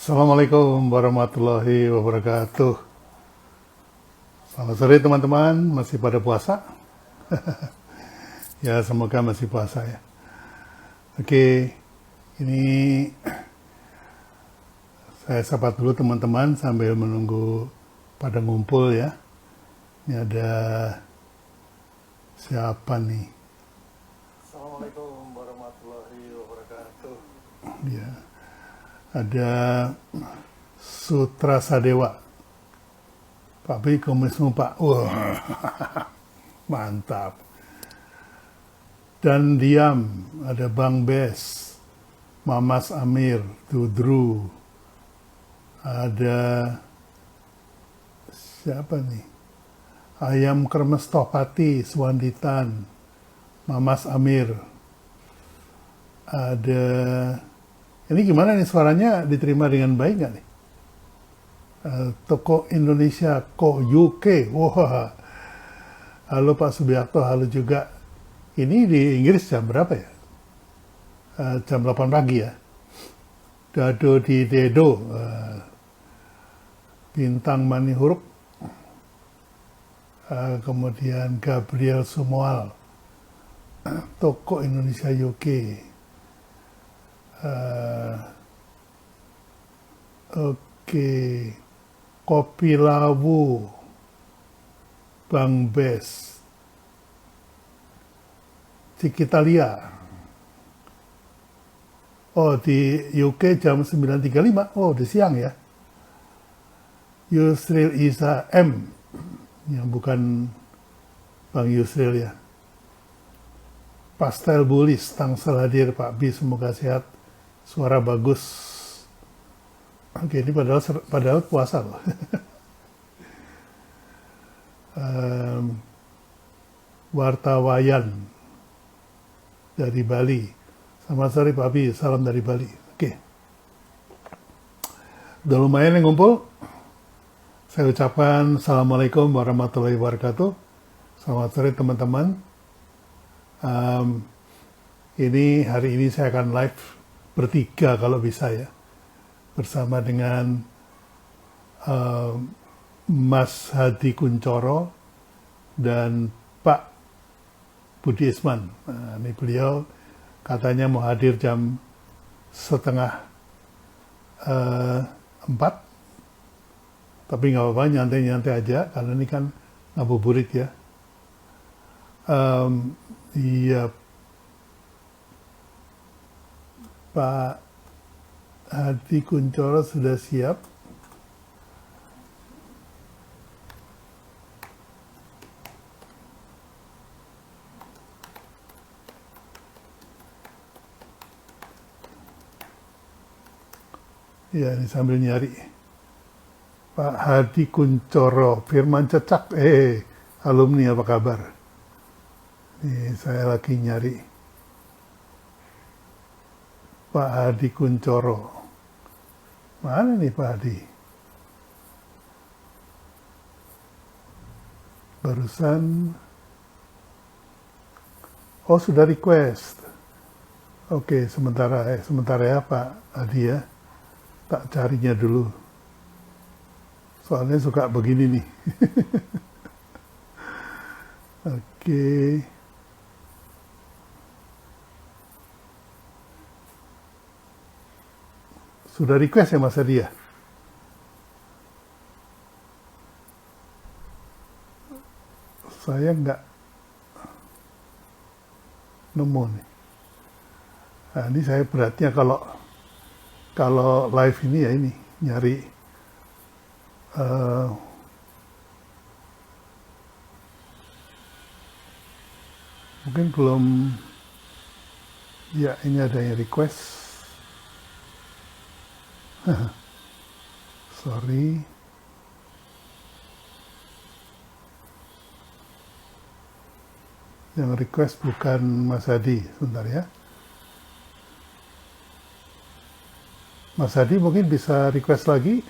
Assalamualaikum warahmatullahi wabarakatuh. Selamat sore teman-teman, masih pada puasa? Ya, semoga masih puasa ya. Oke, ini saya sapa dulu teman-teman sambil menunggu pada ngumpul ya. Ini ada siapa nih? Assalamualaikum warahmatullahi wabarakatuh. Ya, ada Sutra Sadewa. Pak B, komunisme Pak. Wah, mantap. Dan diam, ada Bang Bes, Mamas Amir, Tudru, ada siapa nih? Ayam Kremes Tohpati, Swanditan, Mamas Amir, ada, ini gimana nih suaranya diterima dengan baik nggak nih? Toko Indonesia Ko UK, wah, halo Pak Subiakto, halo juga. Ini di Inggris jam berapa ya? Jam 8 pagi ya. Dado di Dedo, Bintang Manihuruk, kemudian Gabriel Sumoal, Toko Indonesia UK, oke, Kopi Lawu, Bang Bes, Cikitalia. Oh, di UK jam 9.35. Oh, di siang ya. Yusril Isa M, yang bukan Bang Yusril ya. Pastel Bulis, Tangsel hadir Pak B, semoga sehat. Suara bagus. Oke, ini padahal puasa loh. Wartawayan dari Bali. Selamat sore Pak B, salam dari Bali. Oke. Udah lumayan yang ngumpul. Saya ucapkan Assalamualaikum warahmatullahi wabarakatuh. Selamat sore teman-teman. Hari ini saya akan live bertiga kalau bisa ya. Bersama dengan Mas Hadi Kuncoro dan Pak Budi Isman. Nah, ini beliau katanya mau hadir jam 3:30, tapi nggak apa-apa, nyantai-nyantai aja karena ini kan ngabuburit ya. Iya, Pak Hadi Kuncoro sudah siap. Ya, ini sambil nyari. Pak Hadi Kuncoro, Firman Cecak, alumni apa kabar? Ini saya lagi nyari. Pak Hadi Kuncoro. Mana nih Pak Hadi? Barusan, oh sudah request. Oke, sementara ya Pak Hadi ya. Tak carinya dulu. Soalnya suka begini nih. Oke. Sudah request ya Mas Hadi ya? Saya nggak nemu nih. Nah, ini saya beratnya kalau live ini ya ini nyari mungkin belum ya, ini ada yang request. Sorry. Yang request bukan Mas Hadi, sebentar ya. Mas Hadi mungkin bisa request lagi.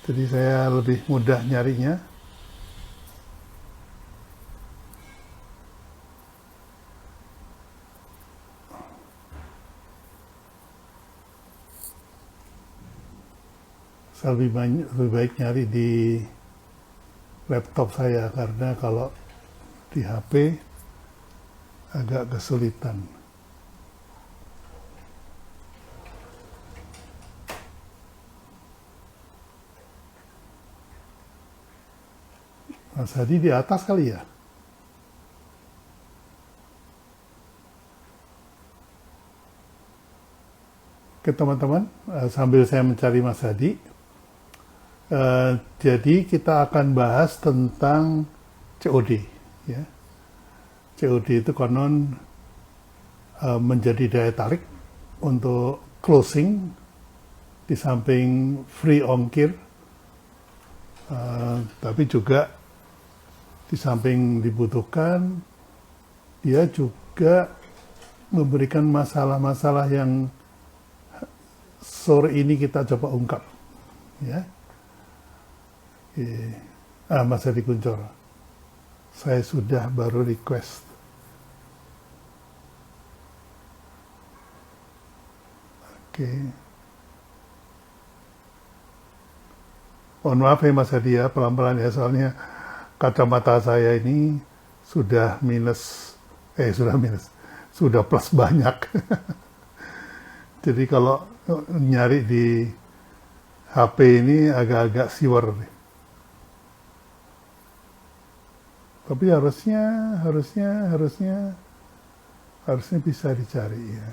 Jadi saya lebih mudah nyarinya. Saya lebih baik nyari di laptop saya karena kalau di HP agak kesulitan. Mas Hadi di atas kali ya? Oke teman-teman, sambil saya mencari Mas Hadi, jadi kita akan bahas tentang COD. Ya. COD itu konon menjadi daya tarik untuk closing di samping free ongkir, tapi juga di samping dibutuhkan, dia juga memberikan masalah-masalah yang sore ini kita coba ungkap. Ya. Mas Hadi Kuncoro, saya sudah baru request. Oke. Mohon maaf ya Mas Hadi ya, pelan-pelan ya, soalnya kacamata saya ini sudah sudah plus banyak. Jadi kalau nyari di HP ini agak-agak siwer. Tapi harusnya bisa dicari ya.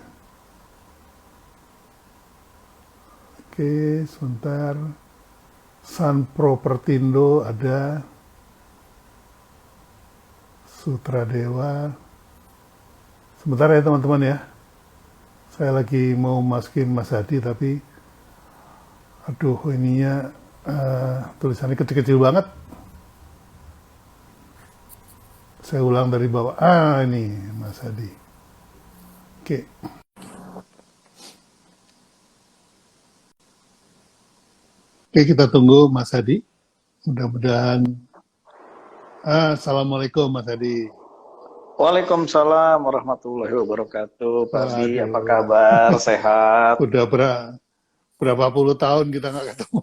Oke, sebentar. Sun Propertindo ada, Sutradewa. Sebentar ya teman-teman ya. Saya lagi mau masukin Mas Hadi tapi aduh ininya tulisannya kecil-kecil banget. Saya ulang dari bawah. Ini Mas Hadi. Oke. Oke, kita tunggu Mas Hadi. Mudah-mudahan. Assalamualaikum Mas Hadi. Waalaikumsalam warahmatullahi wabarakatuh. Pak Bi, apa kabar? Sehat? Udah berapa puluh tahun kita nggak ketemu.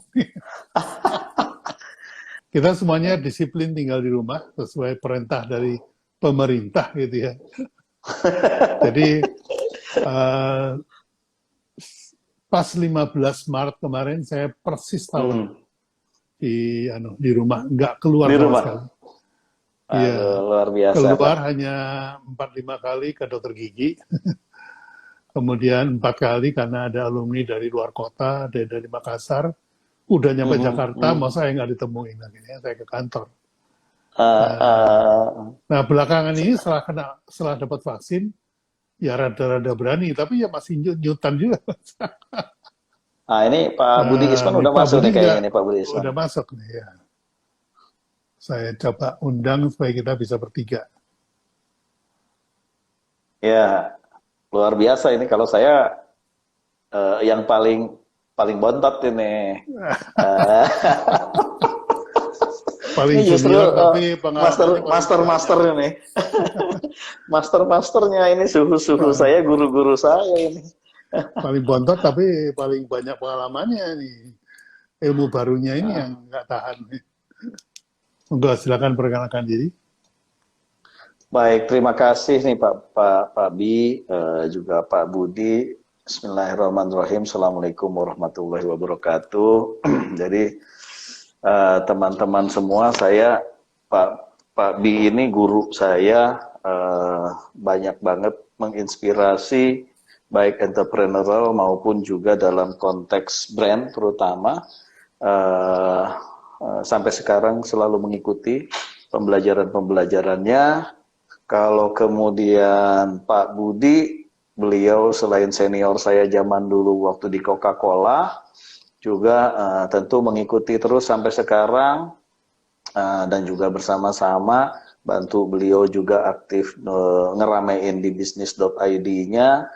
Kita semuanya disiplin tinggal di rumah sesuai perintah dari pemerintah gitu ya. Jadi pas 15 Maret kemarin saya persis tahun di rumah, nggak keluar di sama rumah sekali. Iya, luar biasa. Keluar Pak. hanya 4-5 kali ke dokter gigi. Kemudian 4 kali karena ada alumni dari luar kota, dari Makassar. Udah nyampe Jakarta, masa saya nggak ditemuin. Akhirnya saya ke kantor. Nah, belakangan ini setelah dapat vaksin, ya rada-rada berani, tapi ya masih nyutan juga. Ini Pak Budi Isman udah masuk nih kayaknya nih Pak Budi Isman. Udah masuk nih ya. Saya coba undang supaya kita bisa bertiga. Ya, luar biasa ini kalau saya yang paling bontot ini. Paling ini justru junior, tapi master ini. Masternya ini suhu saya, guru-guru saya ini. Paling bontot tapi paling banyak pengalamannya nih. Ilmu barunya ini yang nggak tahan nih. Enggak, silakan perkenalkan diri. Baik, terima kasih nih Pak Bi, juga Pak Budi. Bismillahirrahmanirrahim. Assalamualaikum warahmatullahi wabarakatuh. Jadi teman-teman semua, saya Pak Bi ini guru saya, banyak banget menginspirasi baik entrepreneurial maupun juga dalam konteks brand terutama. Sampai sekarang selalu mengikuti pembelajarannya. Kalau kemudian Pak Budi, beliau selain senior saya zaman dulu waktu di Coca-Cola, juga tentu mengikuti terus sampai sekarang, dan juga bersama-sama bantu beliau juga aktif ngeramein di bisnis.id-nya.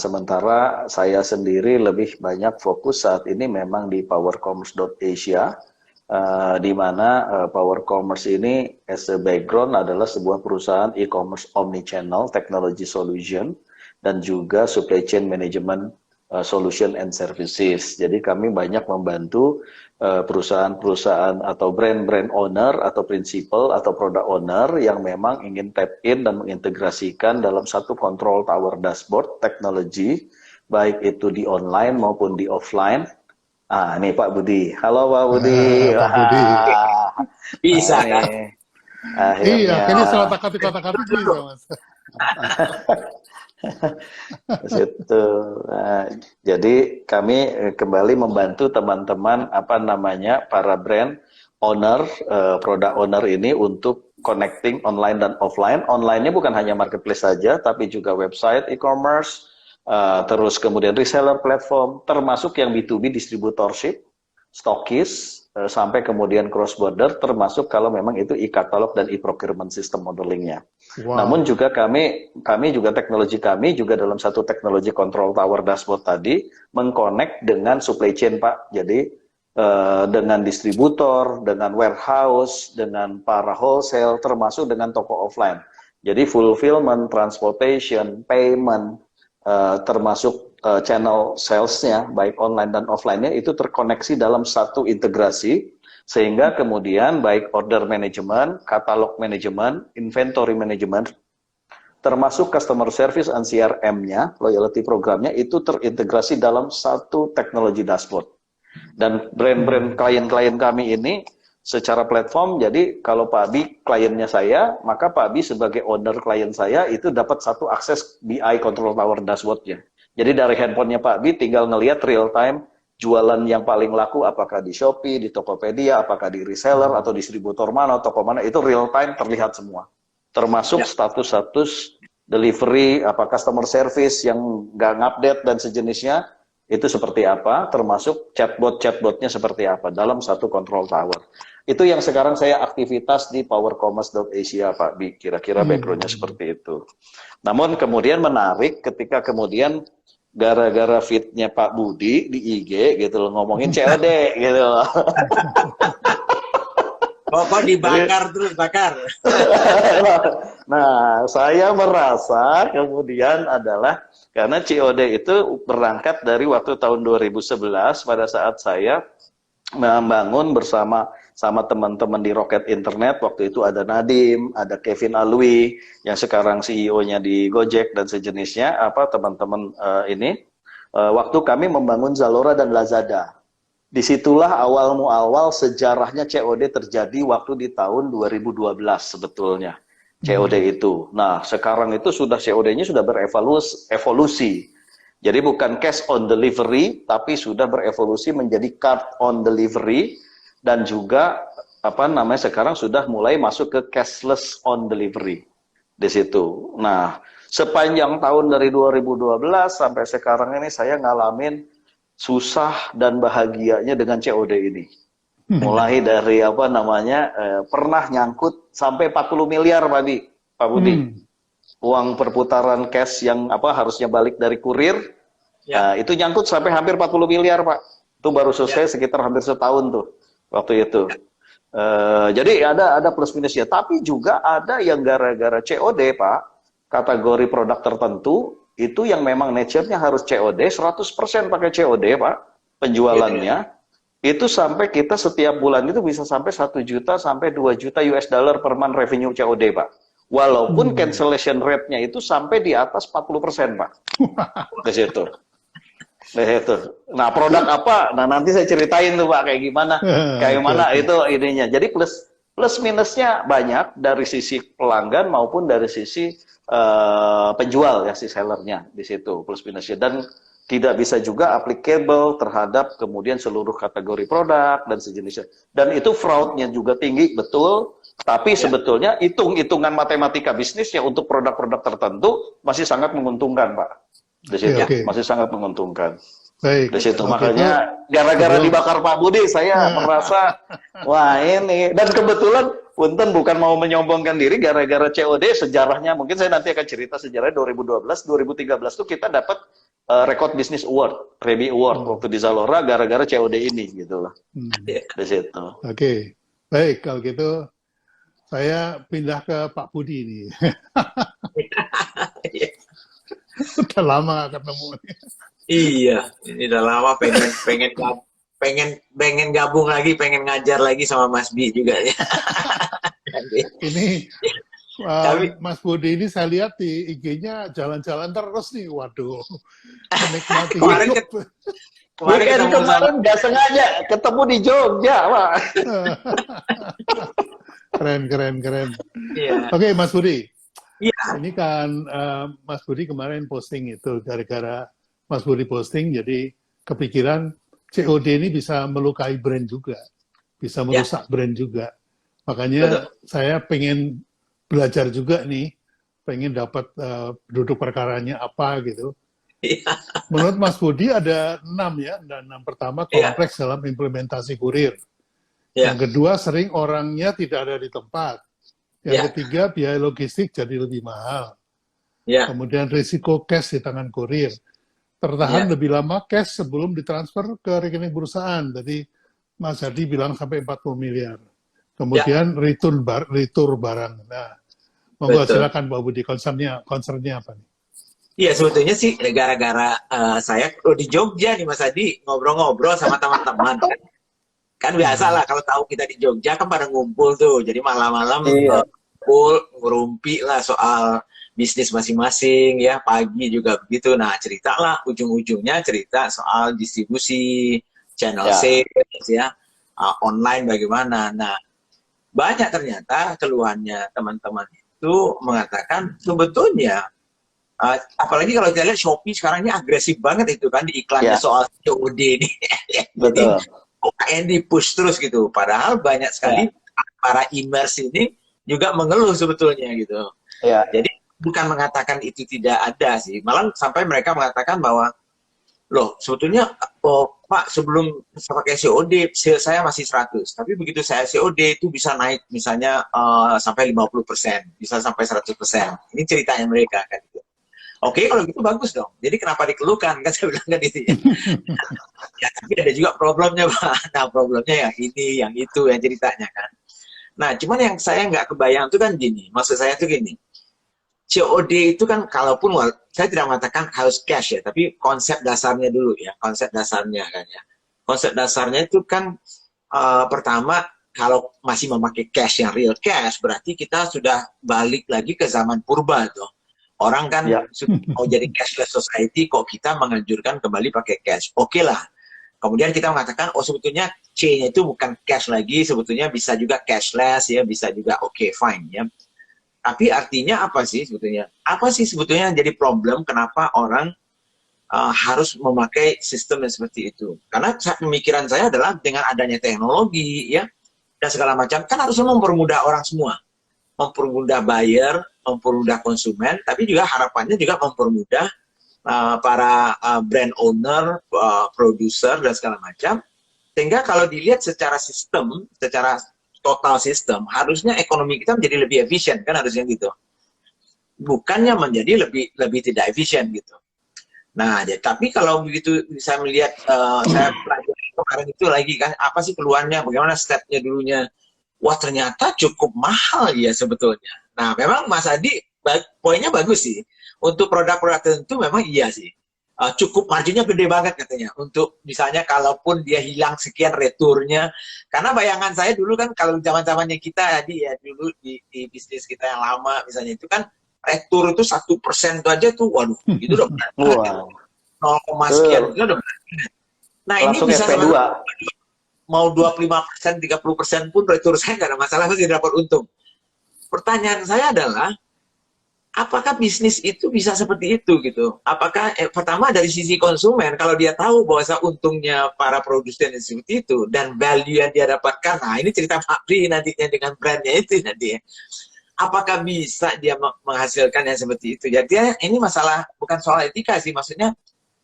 Sementara saya sendiri lebih banyak fokus saat ini memang di powercommerce.asia, di mana Power Commerce ini as a background adalah sebuah perusahaan e-commerce omnichannel technology solution dan juga supply chain management solution and services. Jadi kami banyak membantu perusahaan-perusahaan atau brand-brand owner atau principal atau product owner yang memang ingin tap in dan mengintegrasikan dalam satu control tower dashboard teknologi, baik itu di online maupun di offline. Ah, ini Pak Budi. Halo Pak Budi. Pak Budi. Bisa Ini kan? Iya, akhirnya kayaknya salah kata-kata bisa, Mas. situ. Nah, jadi kami kembali membantu teman-teman para brand owner, product owner ini untuk connecting online dan offline. Online-nya bukan hanya marketplace saja, tapi juga website e-commerce, terus kemudian reseller platform, termasuk yang B2B distributorship, stokis, sampai kemudian cross border, termasuk kalau memang itu e-katalog dan e-procurement system modelingnya. Wow. Namun juga kami juga teknologi kami juga dalam satu teknologi control tower dashboard tadi mengconnect dengan supply chain Pak. Jadi dengan distributor, dengan warehouse, dengan para wholesale, termasuk dengan toko offline. Jadi fulfillment, transportation, payment, termasuk channel salesnya, baik online dan offline-nya itu terkoneksi dalam satu integrasi, sehingga kemudian baik order management, katalog management, inventory management, termasuk customer service and CRM-nya, loyalty programnya itu terintegrasi dalam satu teknologi dashboard. Dan brand-brand klien-klien kami ini secara platform, jadi kalau Pak Abi kliennya saya, maka Pak Abi sebagai owner klien saya itu dapat satu akses BI Control Tower Dashboard-nya. Jadi dari handphonenya Pak Abi tinggal ngelihat real time jualan yang paling laku apakah di Shopee, di Tokopedia, apakah di reseller atau distributor mana, toko mana, itu real time terlihat semua. Termasuk status-status delivery, apa customer service yang nggak ngupdate dan sejenisnya, itu seperti apa, termasuk chatbot-chatbotnya seperti apa dalam satu control tower. Itu yang sekarang saya aktivitas di powercommerce.asia Pak Bi, kira-kira backgroundnya seperti itu. Namun kemudian menarik ketika kemudian gara-gara fitnya Pak Budi di IG gitu loh, ngomongin COD gitu loh. Kok dibakar terus, bakar. Nah, saya merasa kemudian adalah karena COD itu berangkat dari waktu tahun 2011 pada saat saya membangun bersama teman-teman di Rocket Internet. Waktu itu ada Nadim, ada Kevin Alwi yang sekarang CEO-nya di Gojek dan sejenisnya, teman-teman ini. Waktu kami membangun Zalora dan Lazada. Disitulah awal sejarahnya COD terjadi waktu di tahun 2012 sebetulnya. COD itu. Nah, sekarang itu sudah COD-nya sudah berevolusi. Jadi bukan cash on delivery, tapi sudah berevolusi menjadi card on delivery, dan juga sekarang sudah mulai masuk ke cashless on delivery di situ. Nah, sepanjang tahun dari 2012 sampai sekarang ini saya ngalamin susah dan bahagianya dengan COD ini. Mulai dari pernah nyangkut sampai 40 miliar Pak Budi. Uang perputaran cash yang harusnya balik dari kurir, itu nyangkut sampai hampir 40 miliar Pak. Itu baru selesai sekitar hampir setahun tuh waktu itu. Jadi ada plus minusnya, tapi juga ada yang gara-gara COD Pak, kategori produk tertentu itu yang memang nature-nya harus COD, 100% pakai COD Pak, penjualannya. Itu sampai kita setiap bulan itu bisa sampai 1 juta sampai 2 juta US dollar per month revenue COD Pak. Walaupun cancellation rate-nya itu sampai di atas 40% Pak. Di situ. Nah, produk apa? Nah, nanti saya ceritain tuh Pak kayak gimana. Kayak mana itu ininya. Jadi plus minusnya banyak dari sisi pelanggan maupun dari sisi penjual ya, si sellernya di situ plus minusnya. Dan tidak bisa juga applicable terhadap kemudian seluruh kategori produk dan sejenisnya. Dan itu fraud-nya juga tinggi, betul. Tapi sebetulnya hitung-hitungan matematika bisnisnya untuk produk-produk tertentu masih sangat menguntungkan, Pak. Di situ masih sangat menguntungkan. Baik. Di situ makanya gara-gara dibakar Pak Budi saya merasa wah ini, dan kebetulan punten bukan mau menyombongkan diri, gara-gara COD sejarahnya mungkin saya nanti akan cerita sejarahnya 2012, 2013 tuh kita dapat Record Business Award, Reby Award waktu di Zalora gara-gara COD ini gitu loh. Di situ. Oke. Baik, kalau gitu saya pindah ke Pak Budi ini. Udah lama gak ketemu. Iya, ini udah lama pengen pengen gabung lagi, pengen ngajar lagi sama Mas Bi juga ya. Ini Tapi Mas Budi ini saya lihat di IG-nya jalan-jalan terus nih. Waduh, menikmati kemarin hidup. kemarin Weekend ketemu sama kemarin nggak sengaja ketemu di Jogja, Pak. Keren, keren, keren. iya. Oke, Mas Budi. Iya, Ini kan Mas Budi kemarin posting itu, gara-gara Mas Budi posting, jadi kepikiran COD ini bisa melukai brand juga, bisa ya, merusak brand juga. Makanya betul. saya pengen belajar juga nih, pengen dapat duduk perkaranya apa gitu. Iya, Menurut Mas Budi ada 6 ya, dan 6 pertama iya, kompleks dalam implementasi kurir. iya, Yang kedua sering orangnya tidak ada di tempat. Yang iya, ketiga biaya logistik jadi lebih mahal. iya, Kemudian risiko cash di tangan kurir. Tertahan iya, lebih lama cash sebelum ditransfer ke rekening perusahaan. Jadi Mas Hadi bilang sampai 40 miliar. iya, Kemudian retur barang. Nah, monggo betul. silakan Pak Budi, concernnya apa nih? Iya, sebetulnya sih gara-gara saya di Jogja nih Mas Adi ngobrol-ngobrol sama teman-teman. Kan biasa lah kalau tahu kita di Jogja kan pada ngumpul tuh. Jadi malam-malam Iya, ngumpul ngerumpi lah soal bisnis masing-masing ya. Pagi juga begitu. Nah, cerita lah ujung-ujungnya cerita soal distribusi, channel ya, sales ya, online bagaimana. Nah, banyak ternyata keluhannya teman-teman itu mengatakan sebetulnya apalagi kalau kita lihat Shopee sekarang ini agresif banget itu kan di iklannya ya, soal COD ini. Jadi betul. UKM di push terus gitu. Padahal banyak sekali Ya, para e-commerce ini juga mengeluh sebetulnya gitu. ya, Jadi bukan mengatakan itu tidak ada sih. Malah sampai mereka mengatakan bahwa loh sebetulnya Pak sebelum saya pakai COD sales saya masih 100. Tapi begitu saya COD itu bisa naik misalnya sampai 50%, bisa sampai 100%. Ini ceritanya mereka kan gitu. Oke, kalau gitu bagus dong. Jadi kenapa dikeluhkan? Kan saya bilang kan itu ya. Ya, tapi ada juga problemnya, Pak. Nah, problemnya yang ini, yang itu, yang ceritanya kan. Nah, cuman yang saya nggak kebayang itu kan gini. Maksud saya itu gini. COD itu kan, kalaupun, saya tidak mengatakan harus cash ya, tapi konsep dasarnya dulu ya. Konsep dasarnya kan ya. Konsep dasarnya itu kan, pertama, kalau masih memakai cash yang real cash, berarti kita sudah balik lagi ke zaman purba tuh. Orang kan ya, mau jadi cashless society, kok kita menganjurkan kembali pakai cash. Oke lah. Kemudian kita mengatakan, oh sebetulnya C-nya itu bukan cash lagi, sebetulnya bisa juga cashless ya, bisa juga oke, fine ya. Tapi artinya apa sih sebetulnya? Apa sih sebetulnya yang jadi problem kenapa orang harus memakai sistem yang seperti itu? Karena pemikiran saya adalah dengan adanya teknologi ya, dan segala macam, kan harusnya mempermudah orang semua. Mempermudah buyer, mempermudah konsumen, tapi juga harapannya juga mempermudah para brand owner, produser dan segala macam. Sehingga kalau dilihat secara sistem, secara total sistem, harusnya ekonomi kita menjadi lebih efisien kan harusnya gitu. Bukannya menjadi lebih tidak efisien gitu. Nah, ya, tapi kalau begitu saya melihat, saya pelajari kemarin itu lagi kan, apa sih keluarnya, bagaimana stepnya dulunya. Wah ternyata cukup mahal ya sebetulnya. Nah memang Mas Adi poinnya bagus sih. Untuk produk-produk tertentu memang iya sih. Cukup marginnya gede banget katanya. Untuk misalnya kalaupun dia hilang sekian returnya. Karena bayangan saya dulu kan kalau zaman-zamannya kita tadi ya dulu di bisnis kita yang lama misalnya itu kan retur itu 1% itu aja tuh waduh itu udah berat. wow, 0, sekian itu udah berat. Nah ini langsung bisa SP2. mau 25%, 30% pun retur saya nggak ada masalah, masih dapat untung. Pertanyaan saya adalah, apakah bisnis itu bisa seperti itu gitu? Apakah pertama dari sisi konsumen, kalau dia tahu bahwa untungnya para produsen seperti itu dan value yang dia dapatkan, nah ini cerita Pak Pri nantinya dengan brandnya itu nanti ya. Apakah bisa dia menghasilkan yang seperti itu? Jadi ini masalah bukan soal etika sih, maksudnya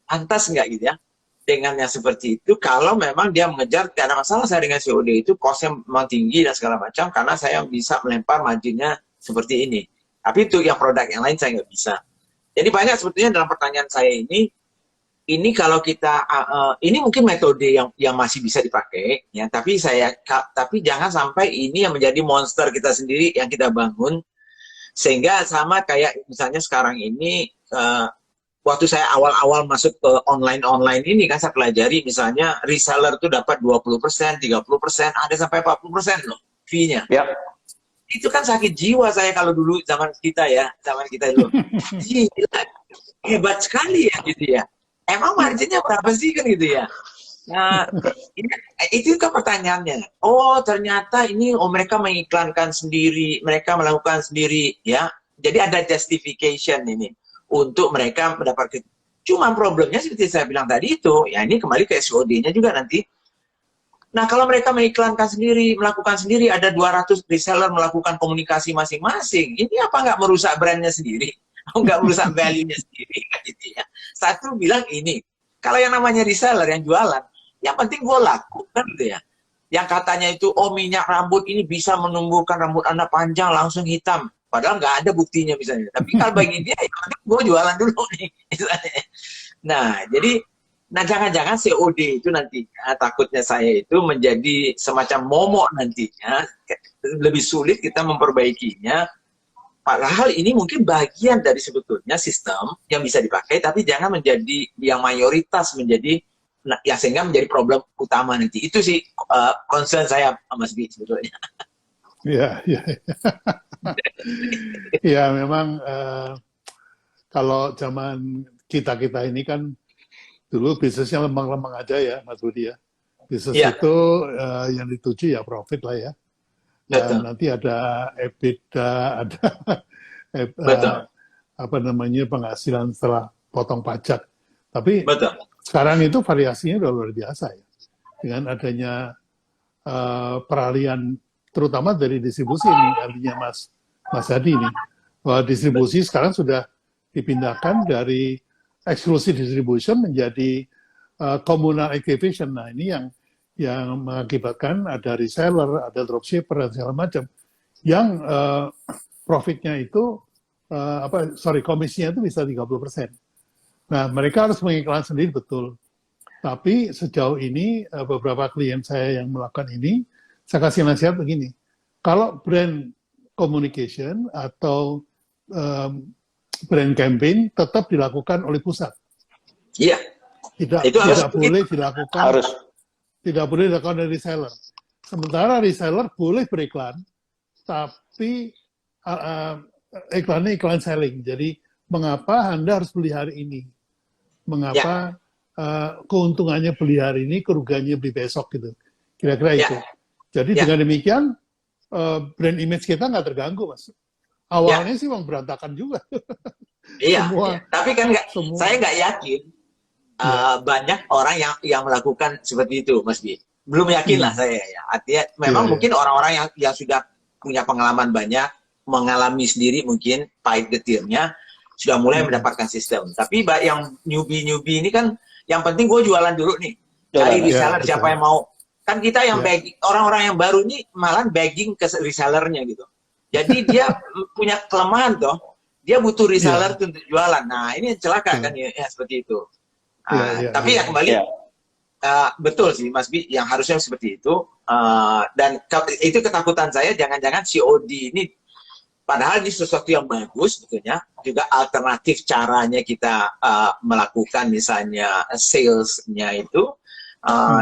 pantas nggak gitu ya? Dengan yang seperti itu, kalau memang dia mengejar, tidak ada masalah saya dengan COD itu, cost-nya memang tinggi dan segala macam, karena saya bisa melempar marginnya seperti ini. Tapi itu yang produk yang lain saya nggak bisa. Jadi banyak sebetulnya dalam pertanyaan saya ini kalau kita, ini mungkin metode yang masih bisa dipakai, ya. Tapi jangan sampai ini yang menjadi monster kita sendiri yang kita bangun, sehingga sama kayak misalnya sekarang ini, waktu saya awal-awal masuk ke online ini kan saya pelajari misalnya reseller tuh dapat 20%, 30%, ada sampai 40% loh fee-nya. Ya. Itu kan sakit jiwa saya kalau dulu zaman kita dulu. Gila, hebat sekali ya gitu ya. Emang marginnya berapa sih kan gitu ya. Nah, itu kan pertanyaannya. Oh, ternyata ini mereka mengiklankan sendiri, mereka melakukan sendiri ya. Jadi ada justification ini untuk mereka mendapatkan. Cuma problemnya seperti saya bilang tadi itu, ya ini kembali ke SOD-nya juga nanti. Nah, kalau mereka mengiklankan sendiri, melakukan sendiri, ada 200 reseller melakukan komunikasi masing-masing, ini apa nggak merusak brandnya sendiri? Nggak merusak value-nya sendiri? Gitu ya. Satu bilang ini, kalau yang namanya reseller yang jualan, yang penting gue laku, kan gitu ya. Yang katanya itu, oh minyak rambut ini bisa menumbuhkan rambut Anda panjang, langsung hitam. Padahal nggak ada buktinya misalnya. Tapi kalau bagi dia, ya gue jualan dulu nih. Nah, jadi, jangan-jangan COD itu nanti takutnya saya itu menjadi semacam momok nantinya. Lebih sulit kita memperbaikinya. Padahal ini mungkin bagian dari sebetulnya sistem yang bisa dipakai, tapi jangan menjadi yang mayoritas menjadi, ya sehingga menjadi problem utama nanti. Itu sih concern saya, Mas Bi, sebetulnya. Iya, iya. Ya, memang kalau zaman kita ini kan dulu bisnisnya lembang-lembang aja ya, Mas Budi ya. Bisnis itu yang dituju ya profit lah ya. Dan nanti ada EBITDA, ada apa namanya penghasilan setelah potong pajak. Tapi sekarang itu variasinya udah luar biasa ya. Dengan adanya peralihan terutama dari distribusi ini, artinya Mas Hadi ini, bahwa distribusi sekarang sudah dipindahkan dari exclusive distribution menjadi communal activation. Nah, ini yang mengakibatkan ada reseller, ada dropshipper dan segala macam yang profitnya itu komisinya itu bisa 30%. Nah, mereka harus mengiklan sendiri betul. Tapi sejauh ini beberapa klien saya yang melakukan ini, saya kasih nasihat begini. Kalau brand communication atau brand campaign tetap dilakukan oleh pusat. Iya. Tidak boleh dilakukan. Tidak boleh dilakukan dari reseller. Sementara reseller boleh beriklan, tapi iklannya iklan selling. Jadi mengapa Anda harus beli hari ini? Mengapa keuntungannya beli hari ini, kerugiannya beli besok gitu. Kira-kira itu. Jadi dengan demikian brand image kita nggak terganggu, Mas. Awalnya sih memang berantakan juga. Iya. Tapi kan saya nggak yakin banyak orang yang melakukan seperti itu, Mas Bi. Belum yakin lah saya ya. Artinya memang mungkin orang-orang yang sudah punya pengalaman banyak, mengalami sendiri mungkin pahit getirnya, sudah mulai mendapatkan sistem. Tapi yang newbie ini kan, yang penting gue jualan dulu nih. Cari reseller siapa yang mau. Kan kita yang begging, orang-orang yang baru ini malah begging ke resellernya gitu. Jadi dia punya kelemahan toh. Dia butuh reseller untuk jualan. Nah, ini celaka kan ya seperti itu. Tapi ya kembali, betul sih Mas Bi, yang harusnya seperti itu. Dan itu ketakutan saya, jangan-jangan COD ini, padahal ini sesuatu yang bagus sebetulnya, juga alternatif caranya kita melakukan misalnya salesnya itu.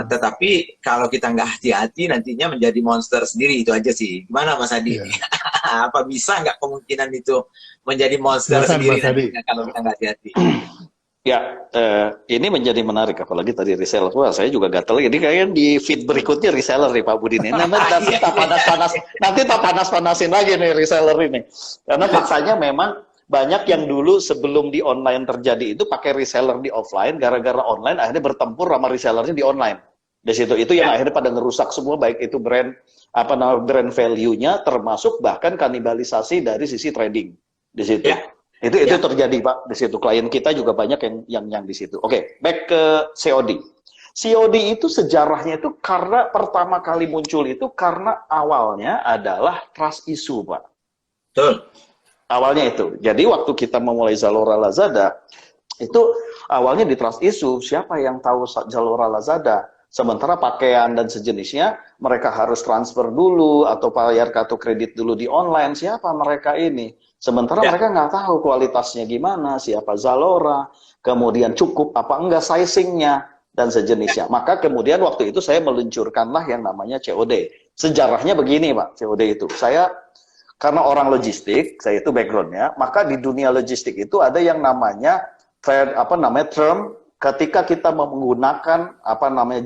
Tetapi kalau kita nggak hati-hati nantinya menjadi monster sendiri, itu aja sih. Gimana Mas Hadi? Apa bisa nggak kemungkinan itu menjadi monster sendiri nantinya kalau kita nggak hati-hati? Ya, ini menjadi menarik, apalagi tadi reseller. Wah, saya juga gatel. Jadi kayaknya di feed berikutnya reseller nih Pak Budi ini. Nanti tak panas-panasin lagi nih reseller ini. Karena faktanya memang banyak yang dulu sebelum di online terjadi itu pakai reseller di offline, gara-gara online akhirnya bertempur sama resellernya di online. Di situ itu yang akhirnya pada ngerusak semua, baik itu brand brand value-nya, termasuk bahkan kanibalisasi dari sisi trading di situ. Itu terjadi Pak di situ. Klien kita juga banyak yang di situ. Oke, back ke COD. COD itu sejarahnya itu karena pertama kali muncul itu karena awalnya adalah trust issue, Pak. Betul. Awalnya itu. Jadi waktu kita memulai Zalora Lazada, itu awalnya di trust issue, siapa yang tahu Zalora Lazada? Sementara pakaian dan sejenisnya mereka harus transfer dulu atau bayar kartu kredit dulu di online. Siapa mereka ini? Sementara mereka nggak tahu kualitasnya gimana, siapa Zalora, kemudian cukup apa enggak sizingnya, dan sejenisnya. Maka kemudian waktu itu saya meluncurkanlah yang namanya COD. Sejarahnya begini Pak, COD itu. Saya, karena orang logistik, saya itu backgroundnya, maka di dunia logistik itu ada yang namanya, term, ketika kita menggunakan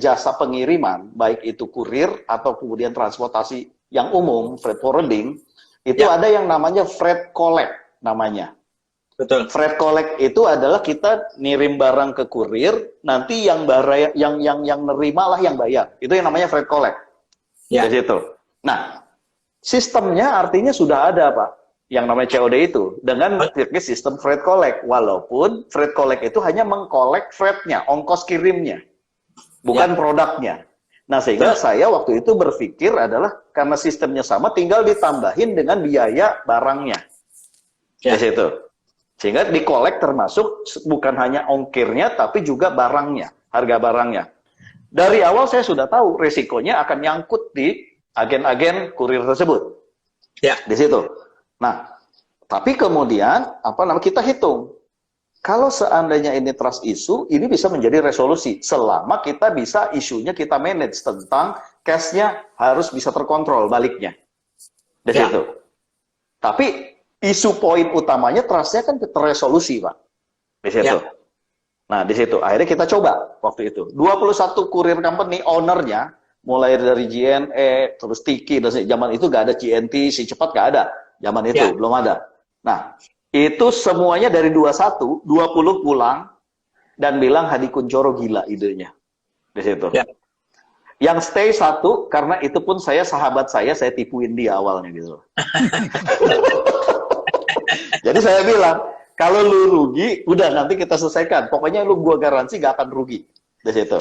jasa pengiriman, baik itu kurir atau kemudian transportasi yang umum, freight forwarding, itu ada yang namanya freight collect namanya. Betul. Freight collect itu adalah kita ngirim barang ke kurir, nanti yang nerima lah yang bayar. Itu yang namanya freight collect. Ya. Di situ. Nah, sistemnya artinya sudah ada, Pak, yang namanya COD itu dengan sistem freight collect. Walaupun freight collect itu hanya mengkolek freightnya, ongkos kirimnya, bukan produknya. Nah, sehingga saya waktu itu berpikir adalah karena sistemnya sama, tinggal ditambahin dengan biaya barangnya. Di situ. Sehingga dikolek termasuk bukan hanya ongkirnya, tapi juga barangnya, harga barangnya. Dari awal saya sudah tahu resikonya akan nyangkut di agen-agen kurir tersebut. Ya. Di situ. Nah, tapi kemudian kita hitung. Kalau seandainya ini trust issue, ini bisa menjadi resolusi selama kita bisa isunya kita manage tentang cash-nya harus bisa terkontrol baliknya. Di situ. Tapi isu poin utamanya trust-nya kan terresolusi, Pak. Di situ. Ya. Nah, di situ akhirnya kita coba waktu itu. 21 kurir company owner-nya mulai dari JNE, terus Tiki, dan zaman itu nggak ada GNT, si cepat nggak ada. Zaman itu belum ada. Nah, itu semuanya dari 21, 20 pulang dan bilang Hadi Kunchoro gila idenya. Di situ. Ya. Yang stay satu, karena itu pun sahabat saya tipuin dia awalnya gitu. Jadi saya bilang, kalau lu rugi, udah nanti kita selesaikan. Pokoknya lu gua garansi gak akan rugi. Di situ.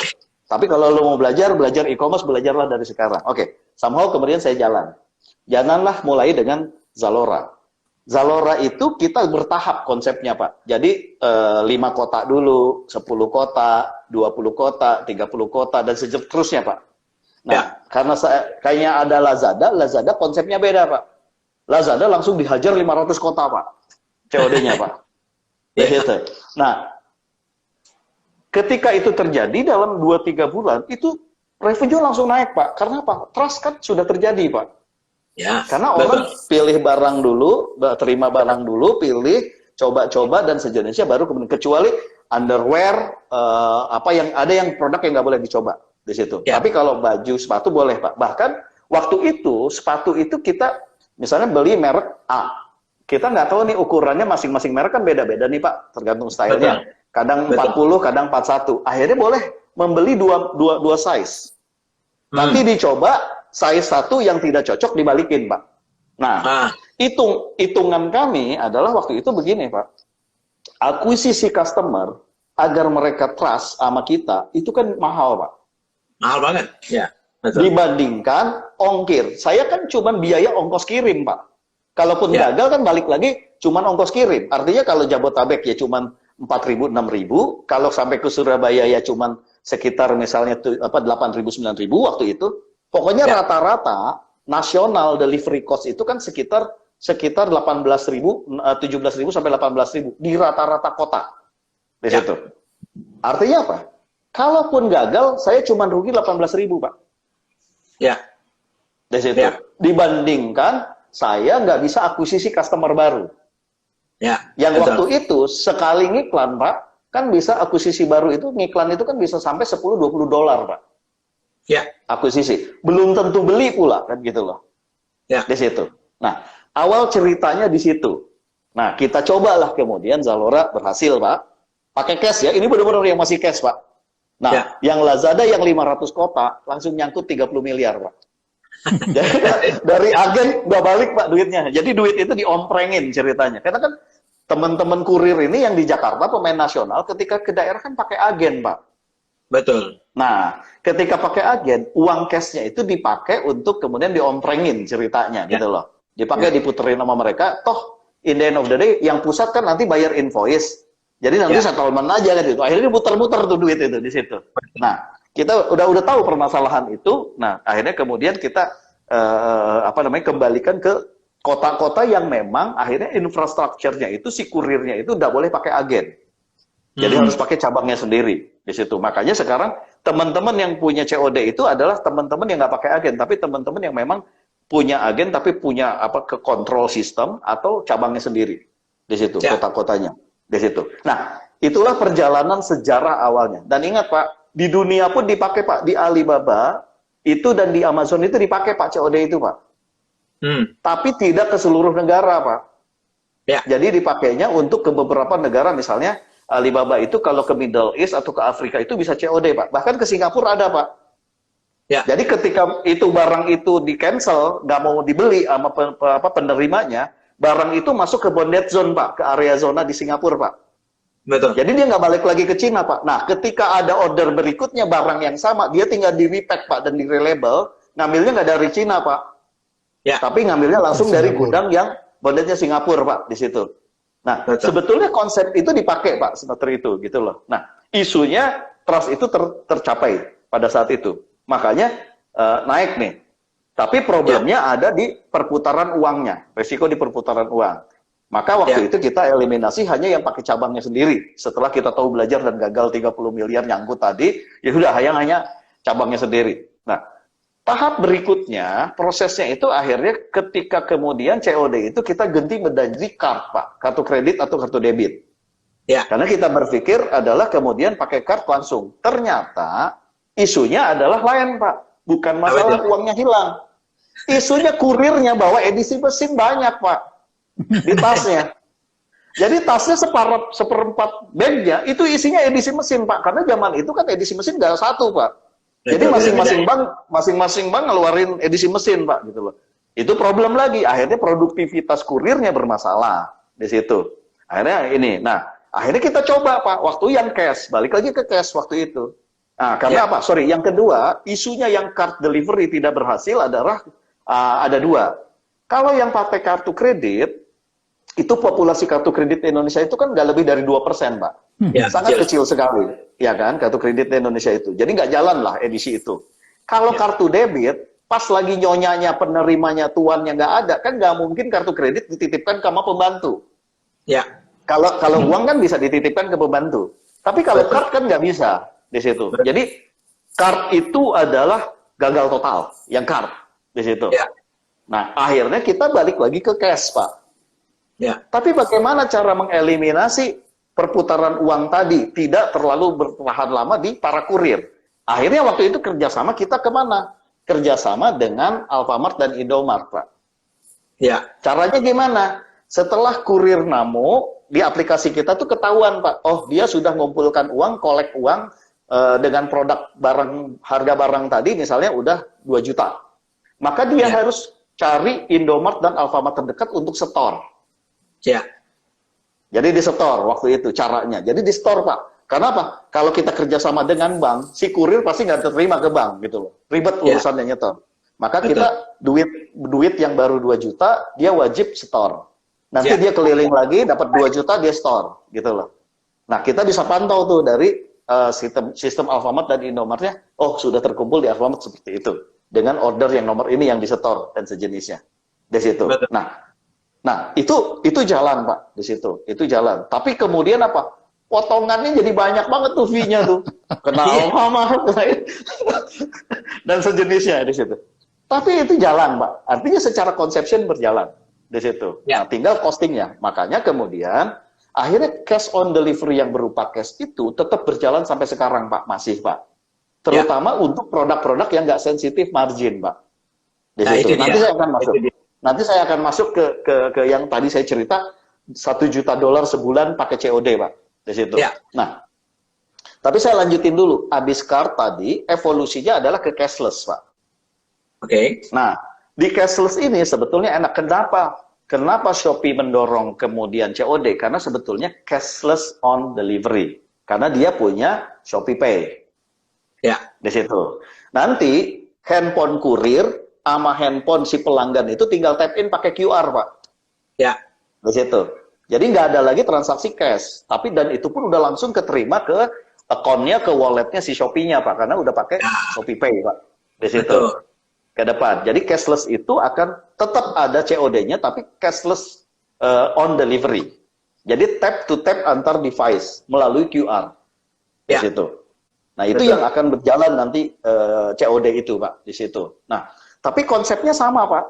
Tapi kalau lu mau belajar e-commerce, belajarlah dari sekarang. Oke, somehow kemudian saya jalan. Janganlah mulai dengan Zalora. Zalora itu kita bertahap konsepnya, Pak. Jadi 5 kota dulu, 10 kota, 20 kota, 30 kota, dan seterusnya, Pak. Nah, karena kayaknya ada Lazada konsepnya beda, Pak. Lazada langsung dihajar 500 kota, Pak. COD-nya, Pak. Gitu. Nah, ketika itu terjadi dalam 2-3 bulan, itu revenue langsung naik, Pak. Karena apa? Trust kan sudah terjadi, Pak. Ya, karena orang pilih barang dulu, terima barang dulu, pilih, coba-coba, dan sejenisnya baru kemudian. Kecuali underwear, ada yang produk yang nggak boleh dicoba di situ. Ya. Tapi kalau baju, sepatu boleh, Pak. Bahkan waktu itu, sepatu itu kita misalnya beli merek A. Kita nggak tahu nih ukurannya masing-masing merek kan beda-beda nih, Pak, tergantung stylenya. Kadang 40, kadang 41. Akhirnya boleh membeli dua size. Nanti dicoba, size satu yang tidak cocok dibalikin, Pak. Nah, hitungan kami adalah waktu itu begini, Pak. Akuisisi customer agar mereka trust sama kita itu kan mahal, Pak. Mahal banget, ya. Betul. Dibandingkan ongkir. Saya kan cuma biaya ongkos kirim, Pak. Kalaupun gagal kan balik lagi cuma ongkos kirim. Artinya kalau Jabotabek ya cuma 4.000, 6.000. Kalau sampai ke Surabaya ya cuma sekitar misalnya 8.000, 9.000 waktu itu. Pokoknya rata-rata nasional delivery cost itu kan sekitar 18.000, 17.000 sampai 18.000 di rata-rata kota. Di situ. Artinya apa? Kalaupun gagal, saya cuma rugi 18.000, Pak. Ya. Di situ. Ya. Dibandingkan saya nggak bisa akuisisi customer baru. Ya. Yang waktu itu sekali ngiklan, Pak, kan bisa akuisisi baru itu, ngiklan itu kan bisa sampai 10-20 dolar, Pak. Ya, akuisisi. Belum tentu beli pula kan gitu loh. Ya, di situ. Nah, awal ceritanya di situ. Nah, kita cobalah kemudian Zalora berhasil, Pak. Pakai cash ya. Ini benar-benar yang masih cash, Pak. Nah, yang Lazada yang 500 kota langsung nyangkut 30 miliar, Pak. Jadi dari agen udah balik, Pak, duitnya. Jadi duit itu diomprengin ceritanya. Karena kan teman-teman kurir ini yang di Jakarta pemain nasional ketika ke daerah kan pakai agen, Pak. Betul. Nah, ketika pakai agen, uang cashnya itu dipakai untuk kemudian diomprengin ceritanya, gitu loh. Dipakai diputerin sama mereka, toh in the end of the day, yang pusat kan nanti bayar invoice. Jadi nanti settlement aja kan gitu. Akhirnya diputer-muter tuh duit itu di situ. Nah, Kita udah tahu permasalahan itu. Nah, akhirnya kemudian kita kembalikan ke kota-kota yang memang akhirnya infrastrukturnya itu, si kurirnya itu nggak boleh pakai agen. Jadi harus pakai cabangnya sendiri di situ. Makanya sekarang teman-teman yang punya COD itu adalah teman-teman yang nggak pakai agen, tapi teman-teman yang memang punya agen tapi punya ke control system atau cabangnya sendiri di situ, kota-kotanya di situ. Nah, itulah perjalanan sejarah awalnya. Dan ingat Pak, di dunia pun dipakai Pak, di Alibaba itu dan di Amazon itu dipakai Pak COD itu Pak. Tapi tidak ke seluruh negara Pak. Ya. Jadi dipakainya untuk ke beberapa negara, misalnya Alibaba itu kalau ke Middle East atau ke Afrika itu bisa COD Pak. Bahkan ke Singapura ada Pak. Ya. Jadi ketika itu barang itu di cancel, nggak mau dibeli sama penerimanya, barang itu masuk ke bonded zone Pak, ke area zona di Singapura Pak. Betul. Jadi dia nggak balik lagi ke Cina Pak. Nah, ketika ada order berikutnya barang yang sama, dia tinggal di repack Pak dan di relabel, ngambilnya nggak dari Cina Pak. Ya. Tapi ngambilnya langsung dari gudang yang bondednya Singapura Pak di situ. Nah, sebetulnya konsep itu dipakai Pak seperti itu gitu loh. Nah, isunya trust itu tercapai pada saat itu. Makanya naik nih. Tapi problemnya ada di perputaran uangnya, resiko di perputaran uang. Maka waktu itu kita eliminasi hanya yang pakai cabangnya sendiri. Setelah kita tahu belajar dan gagal 30 miliar nyangkut tadi, ya sudah hanya cabangnya sendiri. Nah, tahap berikutnya, prosesnya itu akhirnya ketika kemudian COD itu kita ganti menjadi card, Pak. Kartu kredit atau kartu debit. Ya. Karena kita berpikir adalah kemudian pakai card langsung. Ternyata isunya adalah lain, Pak. Bukan masalah uangnya hilang. Isunya kurirnya bawa edisi mesin banyak, Pak. Di tasnya. Jadi tasnya seperempat bagnya itu isinya edisi mesin, Pak. Karena zaman itu kan edisi mesin nggak satu, Pak. Jadi masing-masing bank ngeluarin edisi mesin, Pak, gitu loh. Itu problem lagi. Akhirnya produktivitas kurirnya bermasalah di situ. Akhirnya ini. Nah, akhirnya kita coba, Pak, waktu yang cash, balik lagi ke cash waktu itu. Nah, karena apa? Sorry, yang kedua, isunya yang card delivery tidak berhasil adalah ada dua. Kalau yang pakai kartu kredit, itu populasi kartu kredit di Indonesia itu kan nggak lebih dari 2%, Pak. Sangat kecil sekali, ya kan, kartu kredit di Indonesia itu. Jadi nggak jalan lah edisi itu. Kalau kartu debit, pas lagi nyonyanya, penerimanya, tuannya nggak ada, kan nggak mungkin kartu kredit dititipkan sama pembantu. Ya. Kalau uang kan bisa dititipkan ke pembantu. Tapi kalau card kan nggak bisa di situ. Jadi card itu adalah gagal total, yang card di situ. Ya. Nah, akhirnya kita balik lagi ke cash, Pak. Ya. Tapi bagaimana cara mengeliminasi perputaran uang tadi tidak terlalu bertahan lama di para kurir? Akhirnya waktu itu kerjasama kita kemana? Kerjasama dengan Alfamart dan Indomart, Pak. Ya. Caranya gimana? Setelah kurir Namo, di aplikasi kita tuh ketahuan, Pak. Oh, dia sudah mengumpulkan uang, kolek uang dengan produk barang, harga barang tadi misalnya udah 2 juta. Maka dia harus cari Indomart dan Alfamart terdekat untuk setor. Ya. Jadi di store waktu itu caranya. Jadi di store, Pak. Karena apa? Kalau kita kerjasama dengan bank, si kurir pasti nggak terima ke bank gitu loh. Ribet urusannya nyetor. Maka kita duit yang baru 2 juta, dia wajib store. Nanti dia keliling lagi, dapat 2 juta, dia store gitu loh. Nah, kita bisa pantau tuh dari sistem Alfamart dan Indomartnya, oh sudah terkumpul di Alfamart seperti itu. Dengan order yang nomor ini yang disetor dan sejenisnya. Di situ. Betul. Nah, itu jalan, Pak, di situ. Itu jalan. Tapi kemudian apa? Potongannya jadi banyak banget tuh fee-nya tuh. Kenal mahal dan sejenisnya di situ. Tapi itu jalan, Pak. Artinya secara conception berjalan di situ. Ya. Nah, tinggal costingnya. Makanya kemudian akhirnya cash on delivery yang berupa cash itu tetap berjalan sampai sekarang, Pak. Masih, Pak. Terutama untuk produk-produk yang nggak sensitif margin, Pak. Di situ. Nanti saya akan masuk ke yang tadi saya cerita, $1 juta sebulan pakai COD, Pak. Di situ. Ya. Nah, tapi saya lanjutin dulu. Abis card tadi, evolusinya adalah ke cashless, Pak. Oke. Nah, di cashless ini sebetulnya enak. Kenapa Shopee mendorong kemudian COD? Karena sebetulnya cashless on delivery. Karena dia punya Shopee Pay. Ya. Di situ. Nanti handphone kurir sama handphone si pelanggan itu tinggal tap in pakai QR, Pak. Ya. Di situ. Jadi nggak ada lagi transaksi cash. Tapi dan itu pun udah langsung keterima ke account-nya ke wallet-nya si Shopee-nya, Pak, karena udah pakai Shopee Pay, Pak, di situ. Betul. Ke depan. Jadi cashless itu akan tetap ada COD-nya, tapi cashless on delivery. Jadi tap to tap antar device melalui QR di Ya. situ. Nah, itu Betul. yang akan berjalan nanti COD itu, Pak, di situ. Nah, tapi konsepnya sama, Pak.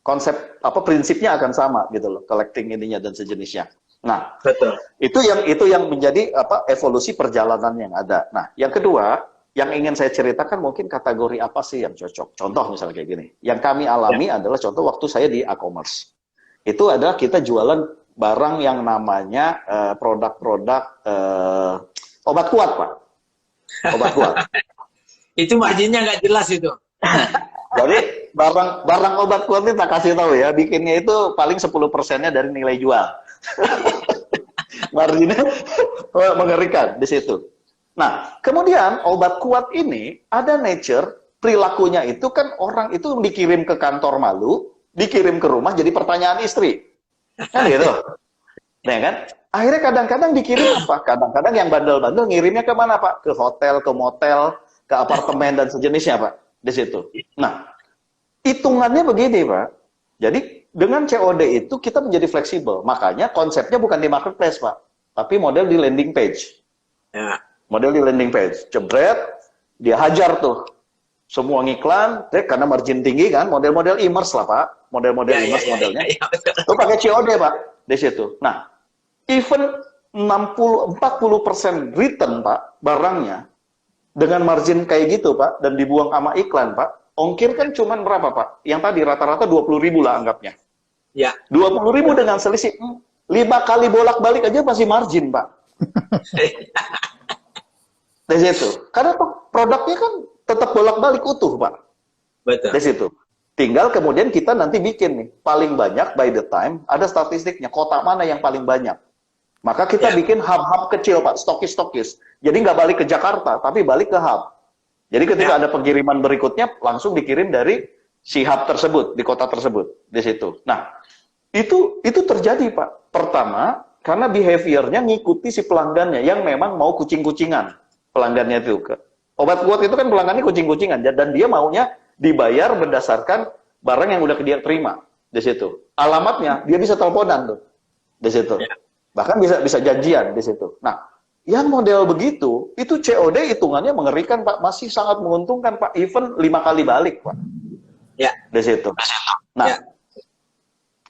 Konsep prinsipnya akan sama gitu loh, collecting ininya dan sejenisnya. Nah, Betul. itu yang menjadi evolusi perjalanan yang ada. Nah, yang kedua, yang ingin saya ceritakan mungkin kategori apa sih yang cocok. Contoh misalnya kayak gini. Yang kami alami adalah contoh waktu saya di e-commerce. Itu adalah kita jualan barang yang namanya produk-produk obat kuat, Pak. Obat kuat. Itu marginnya nggak jelas itu. Jadi barang obat kuat ini tak kasih tahu ya, bikinnya itu paling 10%-nya dari nilai jual. Marginnya mengerikan di situ. Nah, kemudian obat kuat ini ada nature, perilakunya itu kan orang itu dikirim ke kantor malu, dikirim ke rumah jadi pertanyaan istri. Kan gitu. Nah kan? Akhirnya kadang-kadang dikirim apa? Kadang-kadang yang bandel-bandel ngirimnya ke mana, Pak? Ke hotel, ke motel, ke apartemen dan sejenisnya, Pak. Di situ. Nah, hitungannya begini, Pak. Jadi dengan COD itu kita menjadi fleksibel. Makanya konsepnya bukan di marketplace, Pak, tapi model di landing page. Ya. Model di landing page. Jebret, dia hajar tuh semua ngiklan, karena margin tinggi kan, model-model e-commerce lah, Pak. Model-model e-commerce modelnya. Itu pakai COD, Pak, di situ. Nah, even 40% return, Pak, barangnya dengan margin kayak gitu, Pak, dan dibuang sama iklan, Pak, ongkir kan cuman berapa, Pak? Yang tadi rata-rata 20.000 lah anggapnya. Ya. 20.000 dengan selisih 5 kali bolak-balik aja masih margin, Pak. Dari situ. Karena produknya kan tetap bolak-balik utuh, Pak. Betul. Dari situ. Tinggal kemudian kita nanti bikin nih, paling banyak by the time, ada statistiknya, kota mana yang paling banyak. Maka kita bikin hub-hub kecil, Pak, stokis-stokis. Jadi nggak balik ke Jakarta, tapi balik ke hub. Jadi ketika ada pengiriman berikutnya, langsung dikirim dari si hub tersebut, di kota tersebut, di situ. Nah, itu terjadi, Pak. Pertama, karena behaviornya ngikuti si pelanggannya, yang memang mau kucing-kucingan. Pelanggannya itu. Obat kuat itu kan pelanggannya kucing-kucingan, dan dia maunya dibayar berdasarkan barang yang udah dia terima, di situ. Alamatnya, dia bisa teleponan tuh, di situ. Bahkan bisa janjian di situ. Nah, yang model begitu, itu COD hitungannya mengerikan, Pak. Masih sangat menguntungkan, Pak. Even 5 kali balik, Pak. Ya. Di situ. Nah,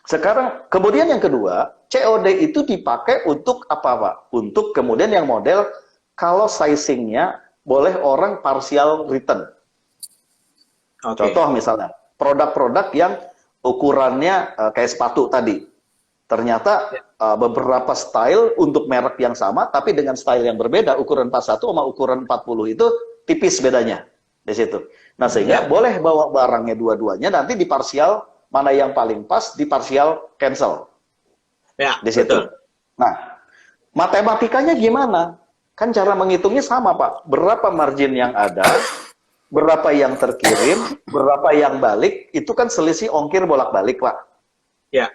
sekarang, kemudian yang kedua, COD itu dipakai untuk apa, Pak? Untuk kemudian yang model, kalau sizingnya boleh orang partial return. Contoh misalnya, produk-produk yang ukurannya kayak sepatu tadi. Ternyata beberapa style untuk merek yang sama, tapi dengan style yang berbeda, ukuran 41 sama ukuran 40 itu tipis bedanya di situ. Nah, sehingga boleh bawa barangnya dua-duanya, nanti di parsial mana yang paling pas, di parsial cancel. Ya, di situ. betul. Nah, matematikanya gimana? Kan cara menghitungnya sama, Pak. Berapa margin yang ada, berapa yang terkirim, berapa yang balik, itu kan selisih ongkir bolak-balik, Pak. Ya.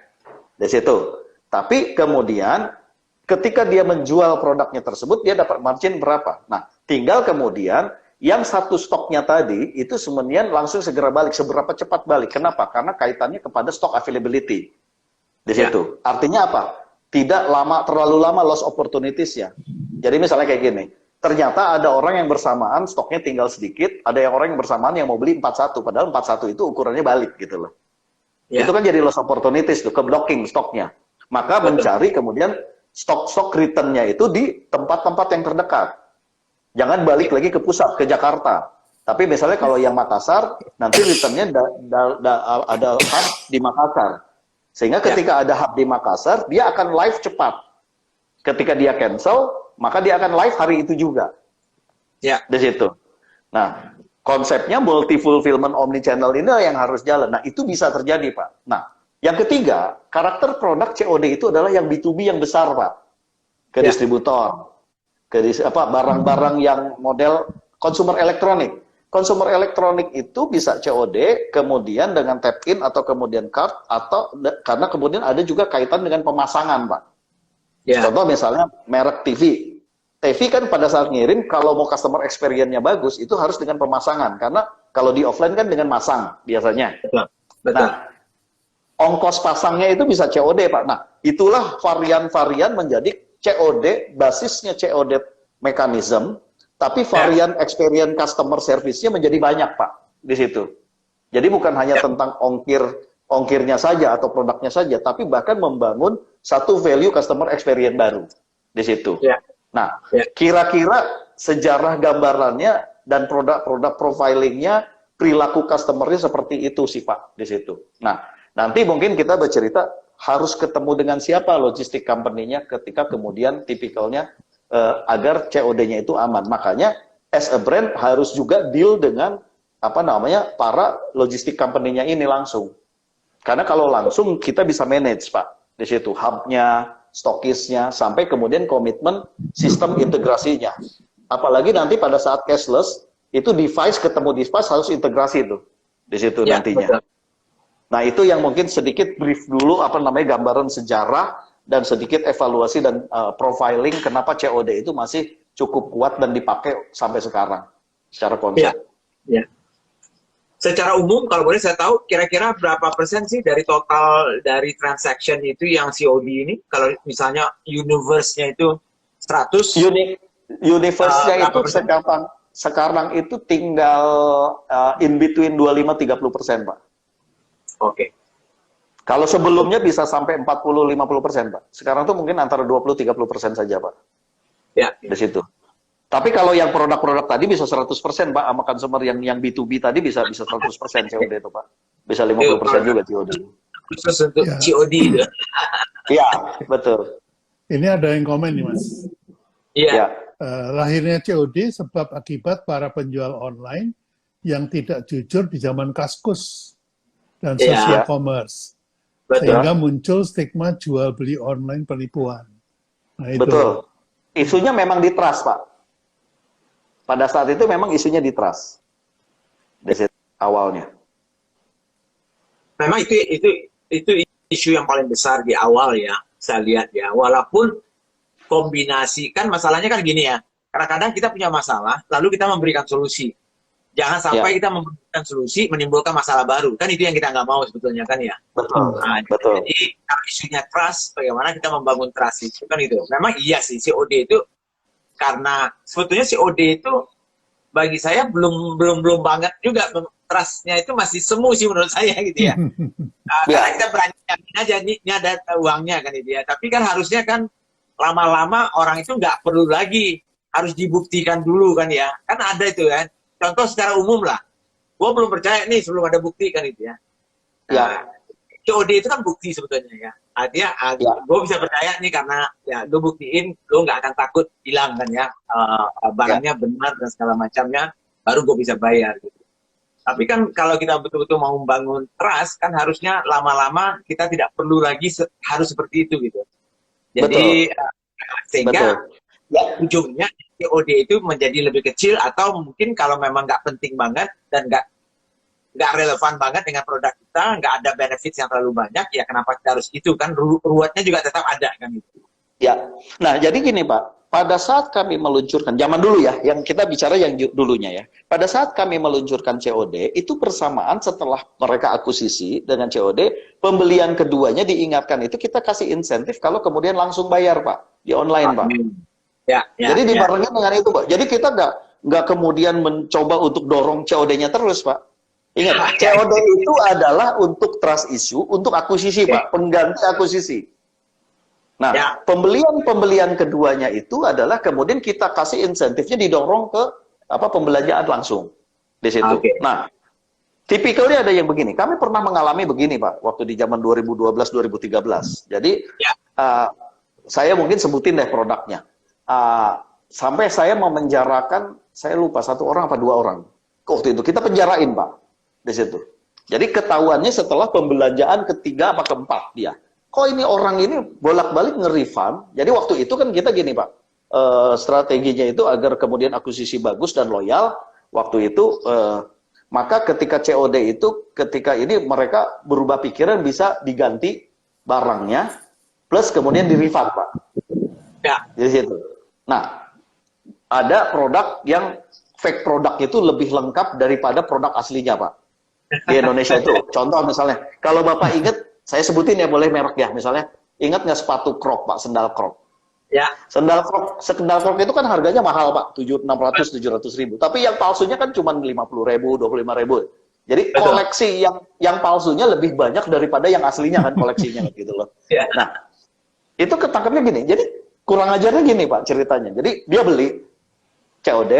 Di situ. Tapi kemudian ketika dia menjual produknya tersebut, dia dapat margin berapa. Nah, tinggal kemudian yang satu stoknya tadi itu sebenarnya langsung segera balik, seberapa cepat balik. Kenapa? Karena kaitannya kepada stock availability. Di situ. Artinya apa? Tidak lama, terlalu lama loss opportunities ya. Jadi misalnya kayak gini, ternyata ada orang yang bersamaan stoknya tinggal sedikit, ada yang orang yang bersamaan yang mau beli 41, padahal 41 itu ukurannya balik gitu loh. Ya. Itu kan jadi loss opportunities tuh, ke blocking stoknya. Maka mencari kemudian stok-stok return-nya itu di tempat-tempat yang terdekat. Jangan balik lagi ke pusat, ke Jakarta. Tapi misalnya kalau yang Makassar, nanti return-nya ada hub di Makassar. Sehingga ketika ada hub di Makassar, dia akan live cepat. Ketika dia cancel, maka dia akan live hari itu juga. Ya. Di situ. Nah, konsepnya multi-fulfillment omni-channel ini yang harus jalan. Nah, itu bisa terjadi, Pak. Nah, yang ketiga, karakter produk COD itu adalah yang B2B yang besar, Pak. Ke distributor. Ke barang-barang yang model consumer elektronik. Consumer elektronik itu bisa COD, kemudian dengan tap-in atau kemudian card, atau karena kemudian ada juga kaitan dengan pemasangan, Pak. Ya. Contoh misalnya merek TV. TV kan pada saat ngirim, kalau mau customer experience-nya bagus, itu harus dengan pemasangan. Karena kalau di offline kan dengan masang biasanya. Betul. Betul. Nah, ongkos pasangnya itu bisa COD, Pak. Nah, itulah varian-varian menjadi COD, basisnya COD mechanism, tapi varian experience customer service-nya menjadi banyak, Pak, di situ. Jadi bukan hanya tentang ongkirnya saja atau produknya saja, tapi bahkan membangun satu value customer experience baru di situ. Ya. Nah, kira-kira sejarah gambarannya dan produk-produk profilingnya, perilaku customer-nya seperti itu sih, Pak, di situ. Nah, nanti mungkin kita bercerita harus ketemu dengan siapa logistik company-nya ketika kemudian tipikalnya agar COD-nya itu aman. Makanya as a brand harus juga deal dengan para logistik company-nya ini langsung. Karena kalau langsung kita bisa manage, Pak, di situ hub-nya, stokisnya, sampai kemudian komitmen sistem integrasinya. Apalagi nanti pada saat cashless, itu device ketemu device harus integrasi tuh di situ nantinya. Betul. Nah, itu yang mungkin sedikit brief dulu gambaran sejarah dan sedikit evaluasi dan profiling kenapa COD itu masih cukup kuat dan dipakai sampai sekarang secara konsep. Ya. Secara umum kalau boleh saya tahu kira-kira berapa persen sih dari total dari transaction itu yang COD ini? Kalau misalnya universe-nya itu 100, universe-nya itu sekarang itu tinggal in between 25-30%, Pak. Oke. Kalau sebelumnya bisa sampai 40-50%, Pak. Sekarang tuh mungkin antara 20-30% saja, Pak. Ya. Di situ. Tapi kalau yang produk-produk tadi bisa 100%, Pak. Sama consumer yang B2B tadi bisa 100% COD itu, Pak. Bisa 50% juga COD. Khusus untuk COD itu. Iya, betul. Ini ada yang komen nih, Mas. Iya. Lahirnya COD sebab akibat para penjual online yang tidak jujur di zaman Kaskus dan social commerce. Betul. Sehingga muncul stigma jual beli online penipuan. Nah, itu. Betul. Isunya memang di trust, Pak. Pada saat itu memang isunya di trust. Dari awalnya. Memang itu isu yang paling besar di awal ya, saya lihat ya. Walaupun kombinasi, kan masalahnya kan gini ya. Kadang-kadang kita punya masalah, lalu kita memberikan solusi. Jangan sampai kita memberikan solusi, menimbulkan masalah baru. Kan itu yang kita nggak mau sebetulnya kan ya. Betul. Nah, betul. Jadi kalau isunya trust, bagaimana kita membangun trust itu kan itu. Memang iya sih COD itu, karena sebetulnya COD itu bagi saya belum banget juga, trustnya itu masih semu sih menurut saya gitu ya. Karena kita berani yakin aja ini ada uangnya kan itu ya. Tapi kan harusnya kan lama-lama orang itu nggak perlu lagi harus dibuktikan dulu kan ya. Kan ada itu kan. Contoh secara umum lah. Gue belum percaya nih sebelum ada bukti kan itu ya. Nah, COD itu kan bukti sebetulnya ya. Artinya gue bisa percaya nih karena ya gue buktiin lo nggak akan takut hilang kan ya, barangnya benar dan segala macamnya, baru gue bisa bayar gitu. Tapi kan kalau kita betul-betul mau membangun trust kan harusnya lama-lama kita tidak perlu lagi harus seperti itu gitu. Jadi sehingga ujungnya COD itu menjadi lebih kecil, atau mungkin kalau memang nggak penting banget dan nggak relevan banget dengan produk kita, nggak ada benefits yang terlalu banyak, ya kenapa kita harus itu kan, ruwetnya juga tetap ada kan gitu. Ya, nah jadi gini Pak, pada saat kami meluncurkan, zaman dulu ya, yang kita bicara yang dulunya ya, pada saat kami meluncurkan COD, itu bersamaan setelah mereka akuisisi dengan COD, pembelian keduanya diingatkan itu kita kasih insentif kalau kemudian langsung bayar Pak, di online Pak. Jadi dibarengin dengan itu Pak, jadi kita nggak kemudian mencoba untuk dorong COD-nya terus Pak. Ingat, COD itu adalah untuk trust issue, untuk akuisisi Pak, pengganti akuisisi. Nah, pembelian keduanya itu adalah kemudian kita kasih insentifnya didorong ke pembelanjaan langsung di situ. Nah, tipikalnya ada yang begini. Kami pernah mengalami begini Pak, waktu di zaman 2012-2013. Jadi saya mungkin sebutin deh produknya. Sampai saya memenjarakan, saya lupa 1 orang apa 2 orang. Waktu itu kita penjarain Pak di situ. Jadi ketahuannya setelah pembelanjaan ketiga apa keempat dia. Kok ini orang ini bolak-balik nge-refund. Jadi waktu itu kan kita gini Pak, strateginya itu agar kemudian akuisisi bagus dan loyal. Waktu itu maka ketika COD itu, ketika ini mereka berubah pikiran bisa diganti barangnya plus kemudian di-refund Pak. Di situ. Nah, ada produk yang fake produk itu lebih lengkap daripada produk aslinya, Pak. Di Indonesia itu. Contoh misalnya, kalau Bapak ingat, saya sebutin ya, boleh merek ya, misalnya, ingat nggak sepatu Crocs, Pak, sendal Crocs? Ya. Sendal Crocs itu kan harganya mahal, Pak, 600, 700 ribu. Tapi yang palsunya kan cuma 50 ribu, 25 ribu. Jadi Betul. koleksi yang palsunya lebih banyak daripada yang aslinya kan koleksinya gitu loh. Ya. Nah, itu ketangkapnya gini. Jadi kurang ajarnya gini, Pak, ceritanya. Jadi dia beli COD,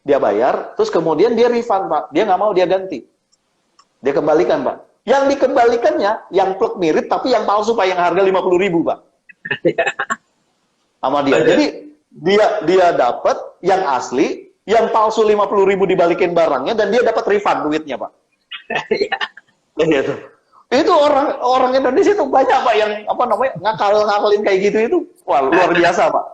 dia bayar, terus kemudian dia refund, Pak. Dia nggak mau, dia ganti. Dia kembalikan, Pak. Yang dikembalikannya, yang plek mirip, tapi yang palsu, Pak, yang harga 50 ribu, Pak. Sama dia. Jadi dia dapat yang asli, yang palsu 50 ribu dibalikin barangnya, dan dia dapat refund duitnya, Pak. Gitu. Itu orang Indonesia itu banyak, Pak, yang apa namanya ngakalin kayak gitu itu, wah, luar biasa, Pak.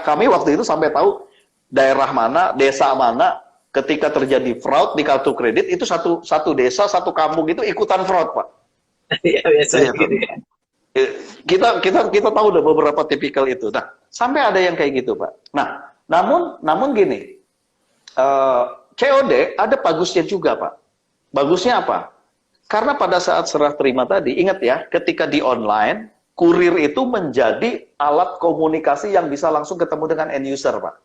Kami waktu itu sampai tahu daerah mana, desa mana, ketika terjadi fraud di kartu kredit itu satu desa, satu kampung itu ikutan fraud, Pak. Iya, biasa gitu ya. Kita tahu udah beberapa tipikal itu. Nah, sampai ada yang kayak gitu, Pak. Nah, namun gini, COD ada bagusnya juga, Pak. Bagusnya apa? Karena pada saat serah terima tadi, ingat ya, ketika di online, kurir itu menjadi alat komunikasi yang bisa langsung ketemu dengan end user, Pak.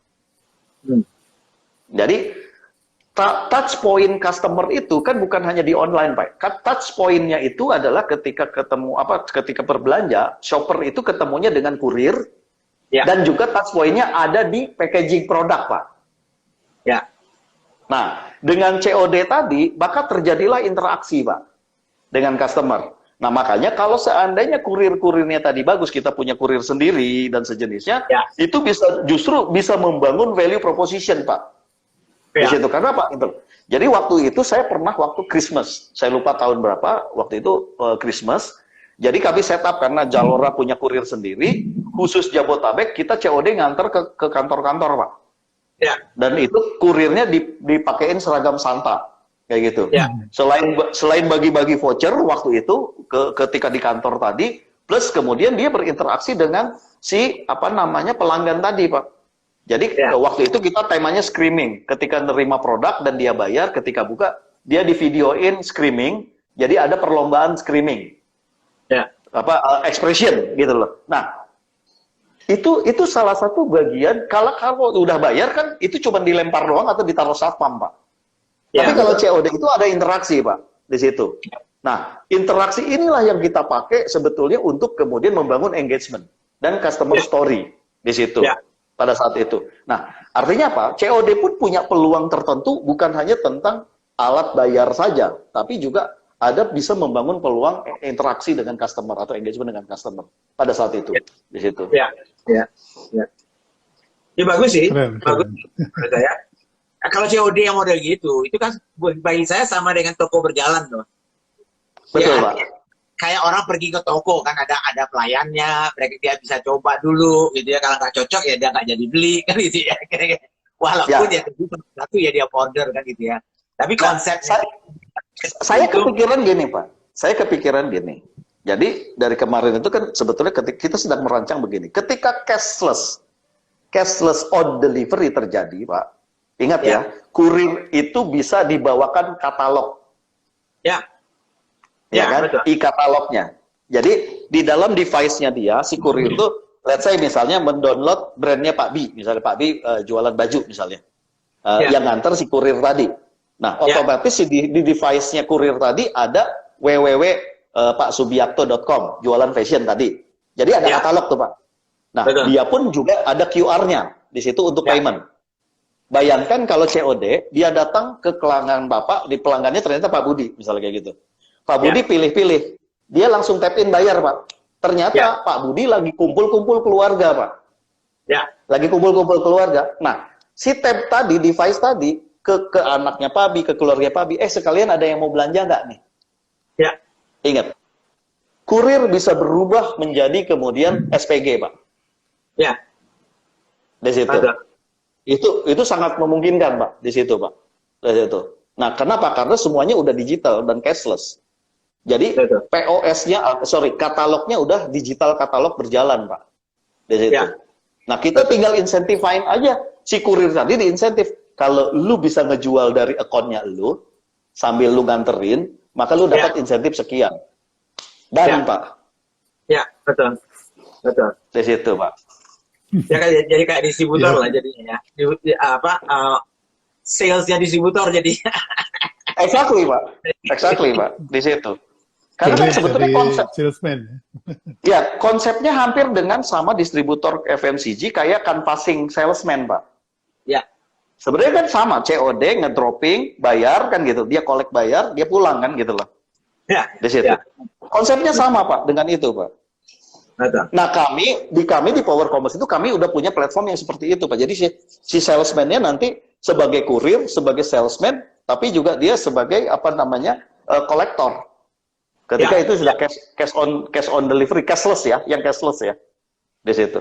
Jadi, touch point customer itu kan bukan hanya di online, Pak. Touch point-nya itu adalah ketika ketika berbelanja, shopper itu ketemunya dengan kurir, Ya. dan juga touch point-nya ada di packaging produk, Pak. Ya. Nah, dengan COD tadi, maka terjadilah interaksi, Pak, dengan customer. Nah, makanya kalau seandainya kurir-kurirnya tadi bagus, kita punya kurir sendiri dan sejenisnya, Ya. itu justru bisa membangun value proposition, Pak. Di Ya. situ. Karena apa? Itu. Jadi waktu itu saya pernah waktu Christmas, saya lupa tahun berapa, waktu itu Christmas. Jadi kami setup karena Jalora punya kurir sendiri, khusus Jabotabek, kita COD nganter ke kantor-kantor, Pak. Ya. Dan itu kurirnya dipakein seragam Santa, kayak gitu. Ya. Selain bagi-bagi voucher waktu itu ketika di kantor tadi, plus kemudian dia berinteraksi dengan si pelanggan tadi, Pak. Jadi waktu itu kita temanya screaming. Ketika nerima produk dan dia bayar, ketika buka dia di videoin screaming. Jadi ada perlombaan screaming. Ya. Expression gitu loh. Nah, itu salah satu bagian kalau udah bayar kan itu cuma dilempar doang atau ditaruh satpam, Pak. Ya. Tapi kalau COD itu ada interaksi, Pak, di situ. Nah, interaksi inilah yang kita pakai sebetulnya untuk kemudian membangun engagement dan customer story di situ. Ya. Pada saat itu. Nah, artinya apa? COD pun punya peluang tertentu bukan hanya tentang alat bayar saja, tapi juga ada bisa membangun peluang interaksi dengan customer atau engagement dengan customer pada saat itu di situ. Ya. Ya bagus sih. Keren. Bagus menurut saya. Nah, kalau COD yang model gitu, itu kan bagi saya sama dengan toko berjalan loh. Betul, Ya, Pak. kayak orang pergi ke toko kan ada pelayannya, mereka dia bisa coba dulu gitu ya, kalau nggak cocok ya dia nggak jadi beli kan gitu ya. Walaupun ya satu ya dia order kan gitu ya. Tapi konsep saya kepikiran gini, Pak. Saya kepikiran gini. Jadi dari kemarin itu kan sebetulnya ketika kita sedang merancang begini. Ketika cashless on delivery terjadi, Pak. Ingat ya, kurir itu bisa dibawakan katalog. Ya kan? betul. E-katalognya. Jadi di dalam device-nya dia, si kurir itu, let's say misalnya mendownload brandnya Pak B, misalnya Pak B jualan baju misalnya, yang nganter si kurir tadi. Nah, otomatis di device-nya kurir tadi ada www.paksubiakto.com, jualan fashion tadi. Jadi ada katalog tuh, Pak. Nah, dia pun juga ada QR-nya di situ untuk payment. Bayangkan kalau COD, dia datang ke pelanggan Bapak, di pelanggannya ternyata Pak Budi, misalnya kayak gitu. Pak Budi pilih-pilih, dia langsung tap in bayar, Pak. Ternyata Pak Budi lagi kumpul-kumpul keluarga, Pak. Lagi kumpul-kumpul keluarga. Nah, si tab tadi, device tadi, ke anaknya Pak Bi, ke keluarga Pak Bi, sekalian ada yang mau belanja nggak nih? Ingat, kurir bisa berubah menjadi kemudian SPG, Pak. Di situ. Itu sangat memungkinkan, Pak, di situ, Pak. Di situ. Nah, kenapa? Karena semuanya udah digital dan cashless. Jadi katalognya udah digital katalog berjalan, Pak. Di situ. Nah, kita tinggal insentifin aja si kurir tadi diinsentif. Kalau lu bisa ngejual dari akunnya lu, sambil lu nganterin, maka lu dapat insentif sekian. Dan Pak. Ya, betul. Betul. Di situ, Pak. Ya kan jadi kayak distributor lah jadinya ya. Salesnya distributor jadi. Exactly, Pak. Exactly, Pak. Di situ. Karena kan sebetulnya konsep salesman. ya, konsepnya hampir dengan sama distributor FMCG kayak canvassing salesman, Pak. Ya. Sebenarnya kan sama, COD, ngedropping, bayar kan gitu. Dia collect bayar, dia pulang kan gitu loh. Ya. Di situ. Ya. Konsepnya sama, Pak, dengan itu, Pak. Betul. Nah, kami di Power Commerce itu kami udah punya platform yang seperti itu, Pak. Jadi si salesman-nya nanti sebagai kurir, sebagai salesman, tapi juga dia sebagai apa namanya? Kolektor. Ketika itu sudah cash on delivery, cashless ya, yang cashless ya. Di situ.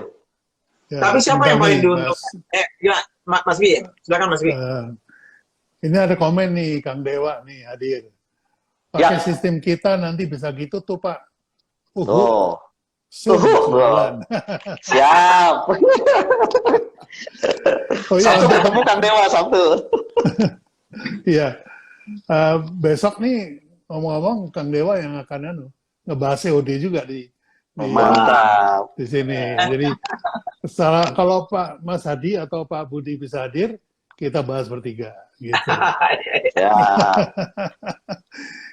Ya, tapi siapa yang paling diuntungkan? Gila, Mas Bi, silakan Mas Bi. Ini ada komen nih, Kang Dewa nih hadir. Pakai sistem kita nanti bisa gitu tuh, Pak. Siap. Satu ketemu Kang Dewa, satu. Iya. Besok nih, ngomong-ngomong, Kang Dewa yang akan ngebahas COD juga di mantap di sini. Jadi kalau Pak Mas Hadi atau Pak Budi bisa hadir, kita bahas bertiga. Gitu. Ya.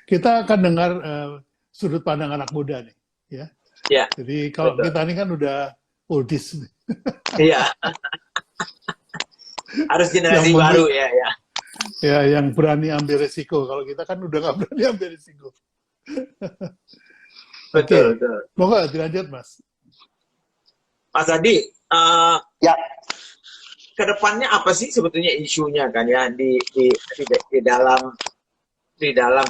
Kita akan dengar sudut pandang anak muda nih, ya. Ya. Jadi kalau kita ini kan udah oldies. Iya. Harus generasi baru ya. Ya, yang berani ambil resiko. Kalau kita kan udah nggak berani ambil resiko. Betul. Moga dilanjut, Mas. Mas Adi, ya. Kedepannya apa sih sebetulnya isunya kan ya di dalam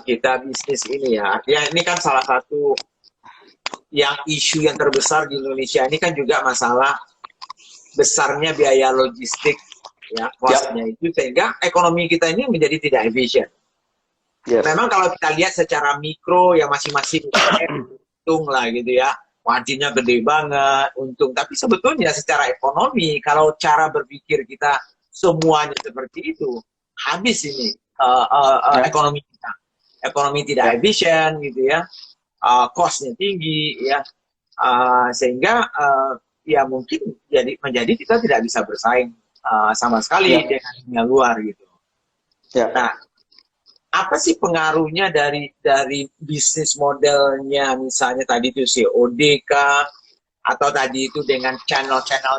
kita bisnis ini ya. Ya ini kan salah satu yang isu yang terbesar di Indonesia ini kan juga masalah besarnya biaya logistik. Ya, cost-nya itu sehingga ekonomi kita ini menjadi tidak efisien. Yes. Memang kalau kita lihat secara mikro ya masing-masing untung lah gitu ya, marginnya gede banget, untung. Tapi sebetulnya secara ekonomi kalau cara berpikir kita semuanya seperti itu, habis ini ekonomi kita. Ekonomi tidak efisien gitu ya, cost-nya tinggi ya, sehingga ya mungkin menjadi kita tidak bisa bersaing sama sekali dengan dunia luar gitu. Nah, apa sih pengaruhnya dari bisnis modelnya misalnya tadi itu COD kah, atau tadi itu dengan channel-channel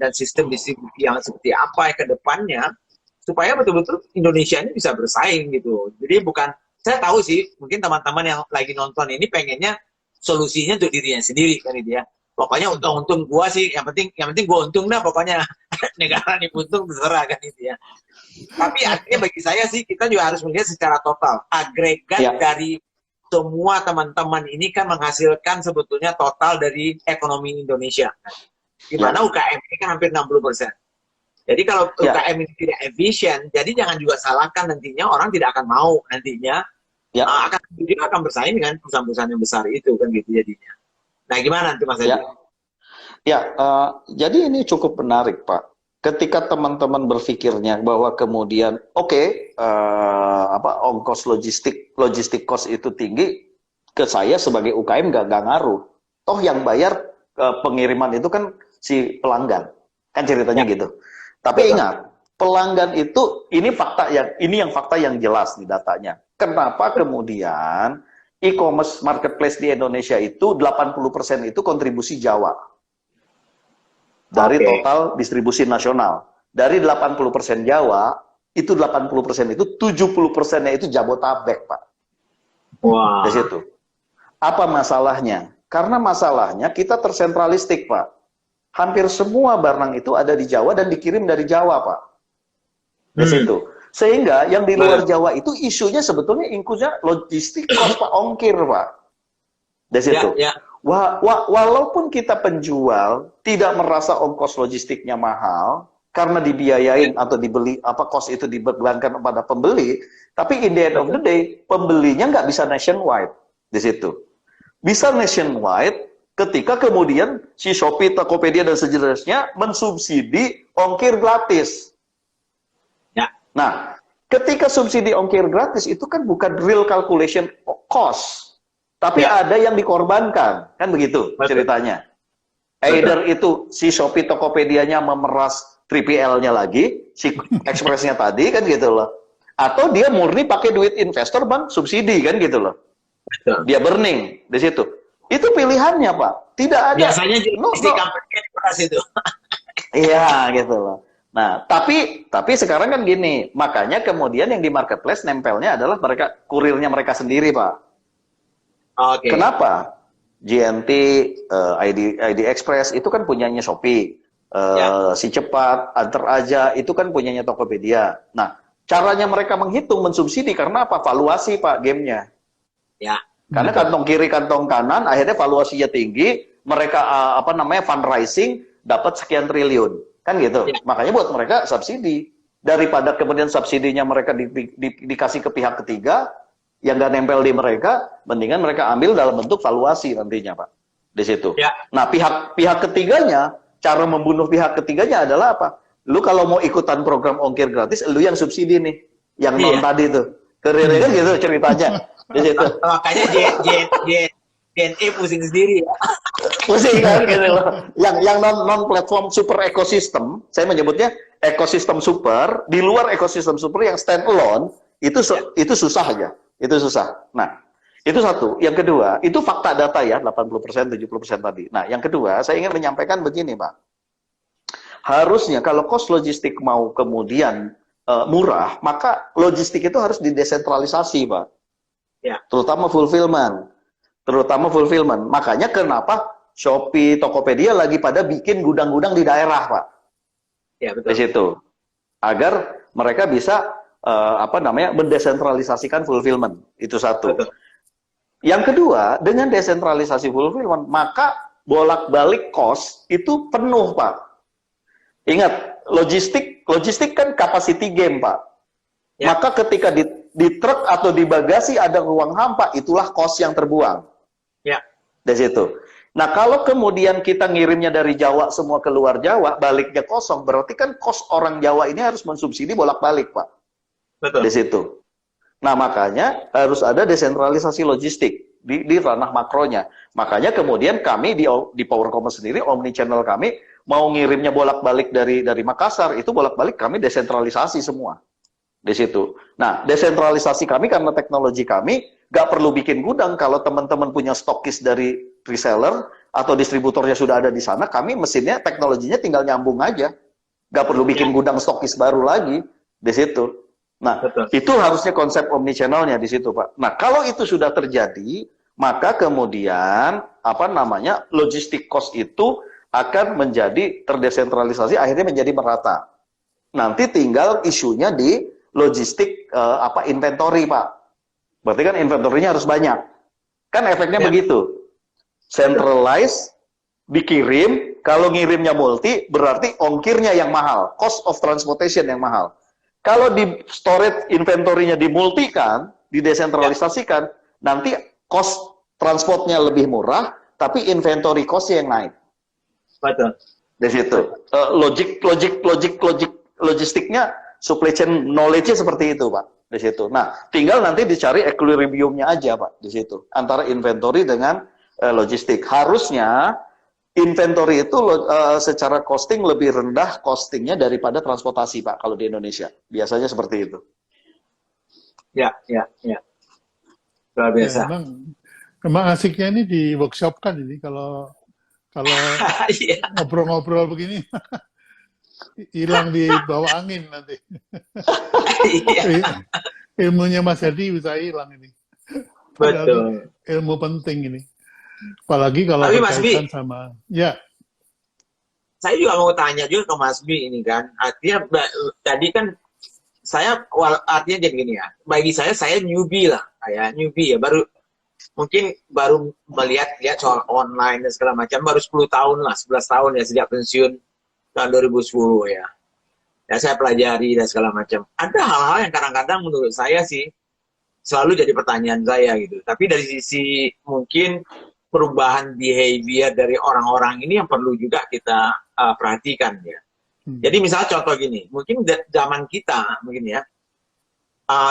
dan sistem distribusi yang seperti apa ke depannya supaya betul-betul Indonesia ini bisa bersaing gitu. Jadi bukan, saya tahu sih mungkin teman-teman yang lagi nonton ini pengennya solusinya untuk dirinya sendiri kan gitu ya. Pokoknya untung gua sih, yang penting gua untung dah pokoknya. Negara nih untung terserah kan itu ya. Tapi artinya bagi saya sih kita juga harus melihat secara total. Agregat dari semua teman-teman ini kan menghasilkan sebetulnya total dari ekonomi Indonesia. Di mana UKM ini kan hampir 60%. Jadi kalau UKM ini tidak efisien, jadi jangan juga salahkan nantinya orang tidak akan mau nantinya akan bersaing dengan perusahaan-perusahaan yang besar itu kan gitu jadinya. Nah, gimana nanti Mas Adi? Jadi ini cukup menarik, Pak. Ketika teman-teman berpikirnya bahwa kemudian, ongkos logistik cost itu tinggi, ke saya sebagai UKM nggak ngaruh. Toh yang bayar pengiriman itu kan si pelanggan, kan ceritanya gitu. Tapi ingat, pelanggan itu ini fakta yang jelas di datanya. Kenapa kemudian e-commerce marketplace di Indonesia itu 80% itu kontribusi Jawa dari total distribusi nasional. Dari 80% Jawa, itu 80% itu 70%-nya itu Jabotabek, Pak. Wah. Di situ. Apa masalahnya? Karena masalahnya kita tersentralistik, Pak. Hampir semua barang itu ada di Jawa dan dikirim dari Jawa, Pak. Di situ. Sehingga yang di luar Jawa itu isunya sebetulnya ingkusnya logistik cost, Pak, ongkir, Pak. Di situ. Walaupun kita penjual tidak merasa ongkos logistiknya mahal karena dibiayain atau dibeli cost itu dibebankan kepada pembeli, tapi in the end of the day pembelinya nggak bisa nationwide di situ. Bisa nationwide ketika kemudian si Shopee, Tokopedia dan sejenisnya mensubsidi ongkir gratis. Ya. Nah, ketika subsidi ongkir gratis itu kan bukan real calculation cost, tapi Ya. ada yang dikorbankan, kan begitu ceritanya. Either itu si Shopee Tokopedia-nya memeras 3PL-nya lagi, si Express-nya tadi kan gitu loh. Atau dia murni pakai duit investor bang, subsidi kan gitu loh. Betul. Dia burning di situ. Itu pilihannya Pak. Tidak ada. Biasanya di company keras itu. Iya gitu loh. Nah, tapi sekarang kan gini, makanya kemudian yang di marketplace nempelnya adalah mereka kurirnya mereka sendiri Pak. Oke. Kenapa? GNT, ID Express itu kan punyanya Shopee. Si Cepat, Antar Aja itu kan punyanya Tokopedia. Nah, caranya mereka menghitung mensubsidi karena apa? Valuasi Pak gamenya. Ya. Karena kantong kiri, kantong kanan, akhirnya valuasinya tinggi, mereka fundraising dapat sekian triliun, kan gitu. Ya. Makanya buat mereka subsidi daripada kemudian subsidinya mereka dikasih ke pihak ketiga yang nggak nempel di mereka, mendingan mereka ambil dalam bentuk valuasi nantinya Pak di situ. Ya. Nah pihak ketiganya, cara membunuh pihak ketiganya adalah apa? Lu kalau mau ikutan program ongkir gratis, lu yang subsidi nih, yang non tadi tuh, kan gitu ceritanya. Di situ. Makanya JNE pusing sendiri ya. Pusing kan gitu loh. Yang non platform super ekosistem, saya menyebutnya ekosistem super, di luar ekosistem super yang stand alone itu susah aja. Itu susah. Nah, itu satu. Yang kedua, itu fakta data ya, 80%, 70% tadi. Nah, yang kedua, saya ingin menyampaikan begini, Pak. Harusnya kalau cost logistik mau kemudian murah, maka logistik itu harus didesentralisasi, Pak. Ya. Terutama fulfillment. Makanya kenapa Shopee, Tokopedia lagi pada bikin gudang-gudang di daerah, Pak. Ya, betul. Di situ. Agar mereka bisa mendesentralisasikan fulfillment. Itu satu. Betul. Yang kedua, dengan desentralisasi fulfillment, maka bolak-balik cost itu penuh, Pak. Ingat, logistik kan capacity game, Pak. Ya. Maka ketika di truk atau di bagasi ada ruang hampa, itulah cost yang terbuang. Ya. Di situ. Nah, kalau kemudian kita ngirimnya dari Jawa semua keluar Jawa, baliknya kosong, berarti kan cost orang Jawa ini harus mensubsidi bolak-balik, Pak. Betul. Di situ. Nah, makanya harus ada desentralisasi logistik di ranah makronya. Makanya kemudian kami di Power Commerce sendiri, omnichannel kami, mau ngirimnya bolak-balik dari Makassar, itu bolak-balik kami desentralisasi semua. Di situ. Nah, desentralisasi kami karena teknologi kami, nggak perlu bikin gudang. Kalau teman-teman punya stokis dari reseller atau distributornya sudah ada di sana, kami mesinnya, teknologinya tinggal nyambung aja. Nggak perlu bikin gudang stokis baru lagi. Di situ. Nah, betul. Itu harusnya konsep omnichannelnya di situ, Pak. Nah, kalau itu sudah terjadi, maka kemudian logistik cost itu akan menjadi terdesentralisasi, akhirnya menjadi merata. Nanti tinggal isunya di logistik inventory, Pak. Berarti kan inventory-nya harus banyak. Kan efeknya begitu. Centralize, dikirim, kalau ngirimnya multi, berarti ongkirnya yang mahal, cost of transportation yang mahal. Kalau di storage inventory-nya dimultikan, didesentralisasikan, nanti cost transportnya lebih murah, tapi inventory cost-nya yang naik. Betul. Di situ. Logistiknya, supply chain knowledge-nya seperti itu, Pak. Di situ. Nah, tinggal nanti dicari equilibrium-nya aja, Pak, di situ. Antara inventory dengan logistik. Harusnya inventory itu secara costing lebih rendah costingnya daripada transportasi, Pak, kalau di Indonesia. Biasanya seperti itu. Ya. Luar biasa. Ya, emang asiknya ini di workshop kan ini kalau ngobrol-ngobrol begini hilang di bawah angin nanti. Ilmunya Mas Hadi bisa hilang ini. Betul. Ilmu penting ini. Apalagi kalau berkaitan sama, ya. Saya juga mau tanya juga ke Mas Bi ini kan, artinya tadi kan artinya jadi gini ya, bagi saya newbie lah, kayak newbie ya, baru melihat soal online dan segala macam, baru 10 tahun lah, 11 tahun ya sejak pensiun tahun 2010 ya. Ya saya pelajari dan segala macam. Ada hal-hal yang kadang-kadang menurut saya sih selalu jadi pertanyaan saya gitu. Tapi dari sisi mungkin perubahan behavior dari orang-orang ini yang perlu juga kita perhatikan ya. Jadi misalnya contoh gini, mungkin zaman kita, mungkin ya,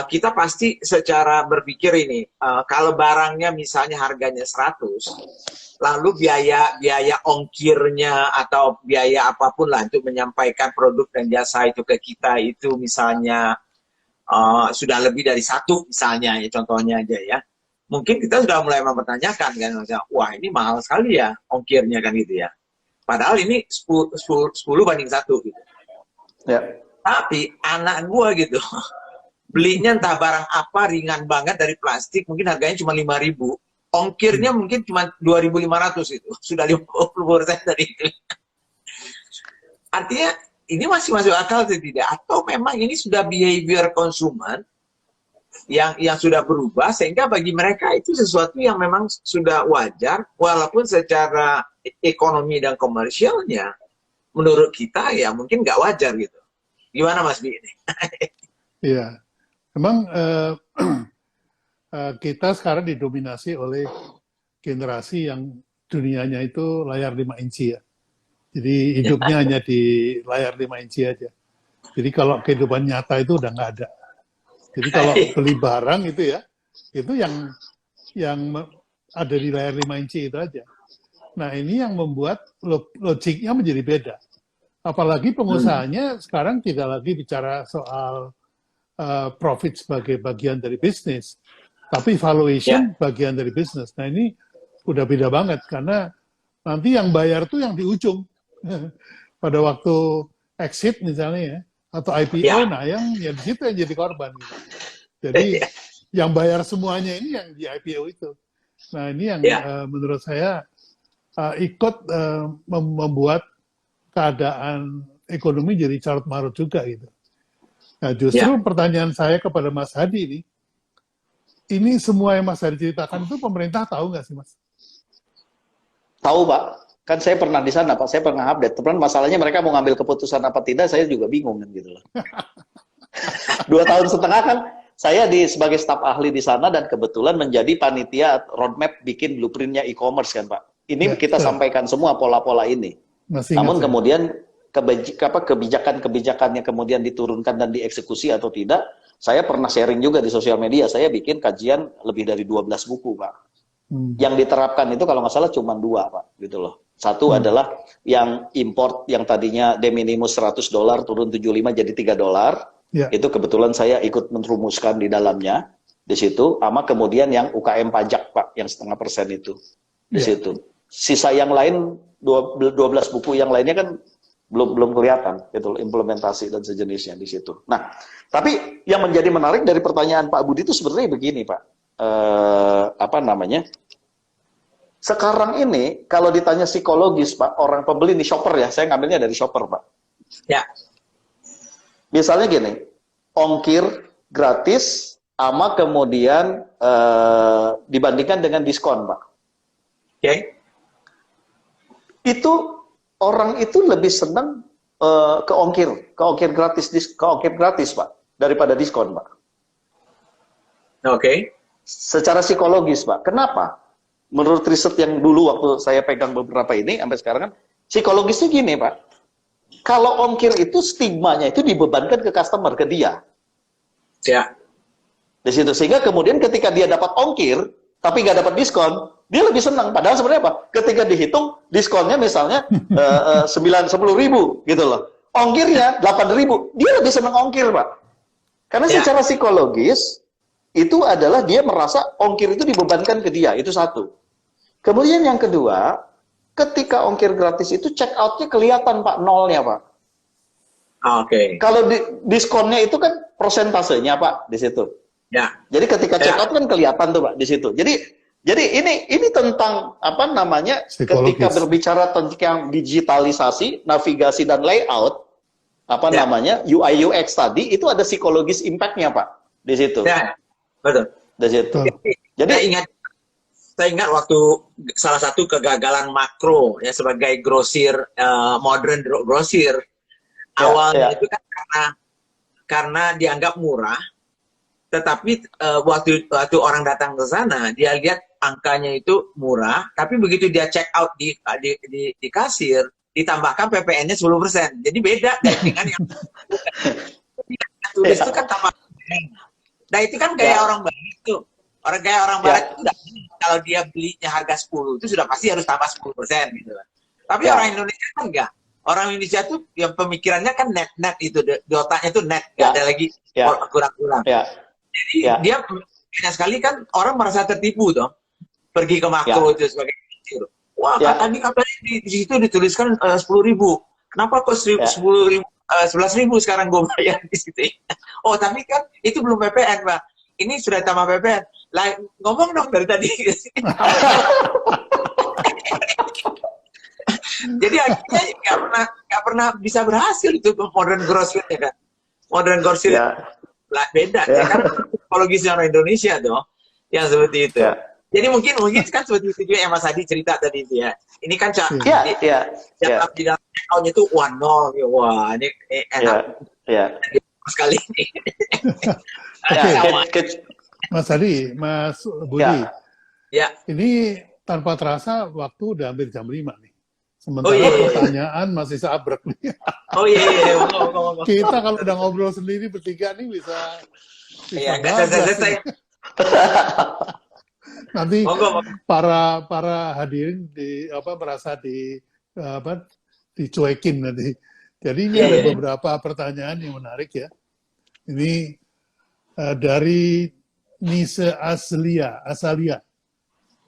kita pasti secara berpikir ini, kalau barangnya misalnya harganya 100, lalu biaya ongkirnya atau biaya apapun lah untuk menyampaikan produk dan jasa itu ke kita itu misalnya sudah lebih dari 1 misalnya, ya contohnya aja ya. Mungkin kita sudah mulai mempertanyakan kan, wah ini mahal sekali ya ongkirnya kan gitu ya. Padahal ini 10 banding 1 gitu. Ya. Tapi anak gua gitu, belinya entah barang apa ringan banget dari plastik, mungkin harganya cuma 5.000. Ongkirnya mungkin cuma 2.500 itu. Sudah 50% dari itu. Artinya ini masih masuk akal atau tidak? Atau memang ini sudah behavior konsumen yang sudah berubah sehingga bagi mereka itu sesuatu yang memang sudah wajar walaupun secara ekonomi dan komersialnya menurut kita ya mungkin nggak wajar gitu. Gimana Mas Bi ini? Iya, memang kita sekarang didominasi oleh generasi yang dunianya itu layar 5 inci ya. Jadi hidupnya hanya di layar 5 inci aja. Jadi kalau kehidupan nyata itu udah nggak ada. Jadi kalau beli barang itu ya, itu yang ada di layar 5 inci itu aja. Nah ini yang membuat logiknya menjadi beda. Apalagi pengusahanya sekarang tidak lagi bicara soal profit sebagai bagian dari bisnis, tapi valuation bagian dari bisnis. Nah ini udah beda banget karena nanti yang bayar tuh yang di ujung pada waktu exit misalnya ya, atau IPO, nah yang di situ yang jadi korban. Gitu. Jadi yang bayar semuanya ini yang di IPO itu. Nah ini yang menurut saya ikut membuat keadaan ekonomi jadi carut marut juga gitu. Nah justru pertanyaan saya kepada Mas Hadi ini semua yang Mas Hadi ceritakan itu pemerintah tahu nggak sih Mas? Tahu Pak, kan saya pernah di sana Pak, saya pernah update. Teman masalahnya mereka mau ngambil keputusan apa tidak, saya juga bingung kan gitu loh. 2 tahun setengah kan saya sebagai staf ahli di sana dan kebetulan menjadi panitia roadmap bikin blueprintnya e-commerce kan Pak. Ini kita sampaikan semua pola-pola ini. Namun kemudian kebijakan-kebijakannya kemudian diturunkan dan dieksekusi atau tidak, saya pernah sharing juga di sosial media, saya bikin kajian lebih dari 12 buku Pak. Yang diterapkan itu kalau nggak salah cuma 2 Pak, gitu loh. Satu adalah yang import yang tadinya de minimis $100 turun 75 jadi $3. Itu kebetulan saya ikut merumuskan di dalamnya di situ, sama kemudian yang UKM pajak Pak, yang 0,5% itu di situ. Sisa yang lain 12 buku yang lainnya kan belum kelihatan gitu implementasi dan sejenisnya di situ. Nah, tapi yang menjadi menarik dari pertanyaan Pak Budi itu sebenarnya begini Pak, sekarang ini kalau ditanya psikologis Pak, orang pembeli nih shopper ya, saya ngambilnya dari shopper Pak. Ya. Misalnya gini, ongkir gratis sama kemudian dibandingkan dengan diskon Pak. Oke. Itu orang itu lebih senang ke ongkir gratis Pak daripada diskon Pak. Oke. Secara psikologis Pak. Kenapa? Menurut riset yang dulu waktu saya pegang beberapa ini sampai sekarang kan psikologisnya gini Pak. Kalau ongkir itu stigmanya itu dibebankan ke customer, ke dia. Ya. Di situ sehingga kemudian ketika dia dapat ongkir tapi nggak dapat diskon, dia lebih senang. Padahal sebenarnya apa? Ketika dihitung diskonnya misalnya 10.000 gitu loh. Ongkirnya 8.000, dia lebih senang ongkir Pak. Karena secara psikologis itu adalah dia merasa ongkir itu dibebankan ke dia, itu satu. Kemudian yang kedua, ketika ongkir gratis itu check out-nya kelihatan Pak, nolnya Pak. Oke. Kalau diskonnya itu kan persentasenya Pak di situ. Ya. Jadi ketika check out kan kelihatan tuh Pak di situ. Jadi ini tentang apa namanya ketika berbicara tentang digitalisasi, navigasi dan layout namanya UI UX tadi itu ada psikologis impact-nya Pak di situ. Ya. Betul. Di situ. Jadi saya ingat waktu salah satu kegagalan makro ya sebagai grosir modern grosir awalnya itu kan karena dianggap murah. Tetapi waktu orang datang ke sana, dia lihat angkanya itu murah, tapi begitu dia check out di kasir, ditambahkan PPN-nya 10%. Jadi beda dengan yang tulis itu kan tambah. Nah itu kan kayak orang barat tuh. Orang barat itu udah, kalau dia belinya harga 10 itu sudah pasti harus tambah 10% gitu. Tapi orang Indonesia kan enggak. Orang Indonesia tuh yang pemikirannya kan net itu, di otaknya tuh net, nggak ada lagi kurang-kurang. Jadi dia banyak sekali kan orang merasa tertipu toh, pergi ke makro itu sebagai kecil. Wah katanya di situ dituliskan 10.000. Kenapa kok 10.000, 11.000 sekarang gue bayar di situ? Oh tapi kan itu belum PPN Pak. Ini sudah tambah PPN. Lah ngomong dong dari tadi. Jadi akhirnya nggak pernah bisa berhasil itu modern grocery ya kan. Modern grocery beda ya kan, psikologisnya orang Indonesia dong yang seperti itu. Jadi mungkin kan seperti itu juga yang Mas Adi cerita tadi itu ya. Ini kan di dalam account itu 10 ya. Wah, ini enak. Sekali ini. Mas Adi, Mas Budi. Ini tanpa terasa waktu udah hampir jam 5 nih. Sementara pertanyaan masih seabrek nih. Kita kalau udah ngobrol sendiri bertiga nih bisa nggak selesai. Nanti para hadirin merasa dicuekin nanti. Jadi ini ada beberapa pertanyaan yang menarik ya. Ini dari Nise Asalia.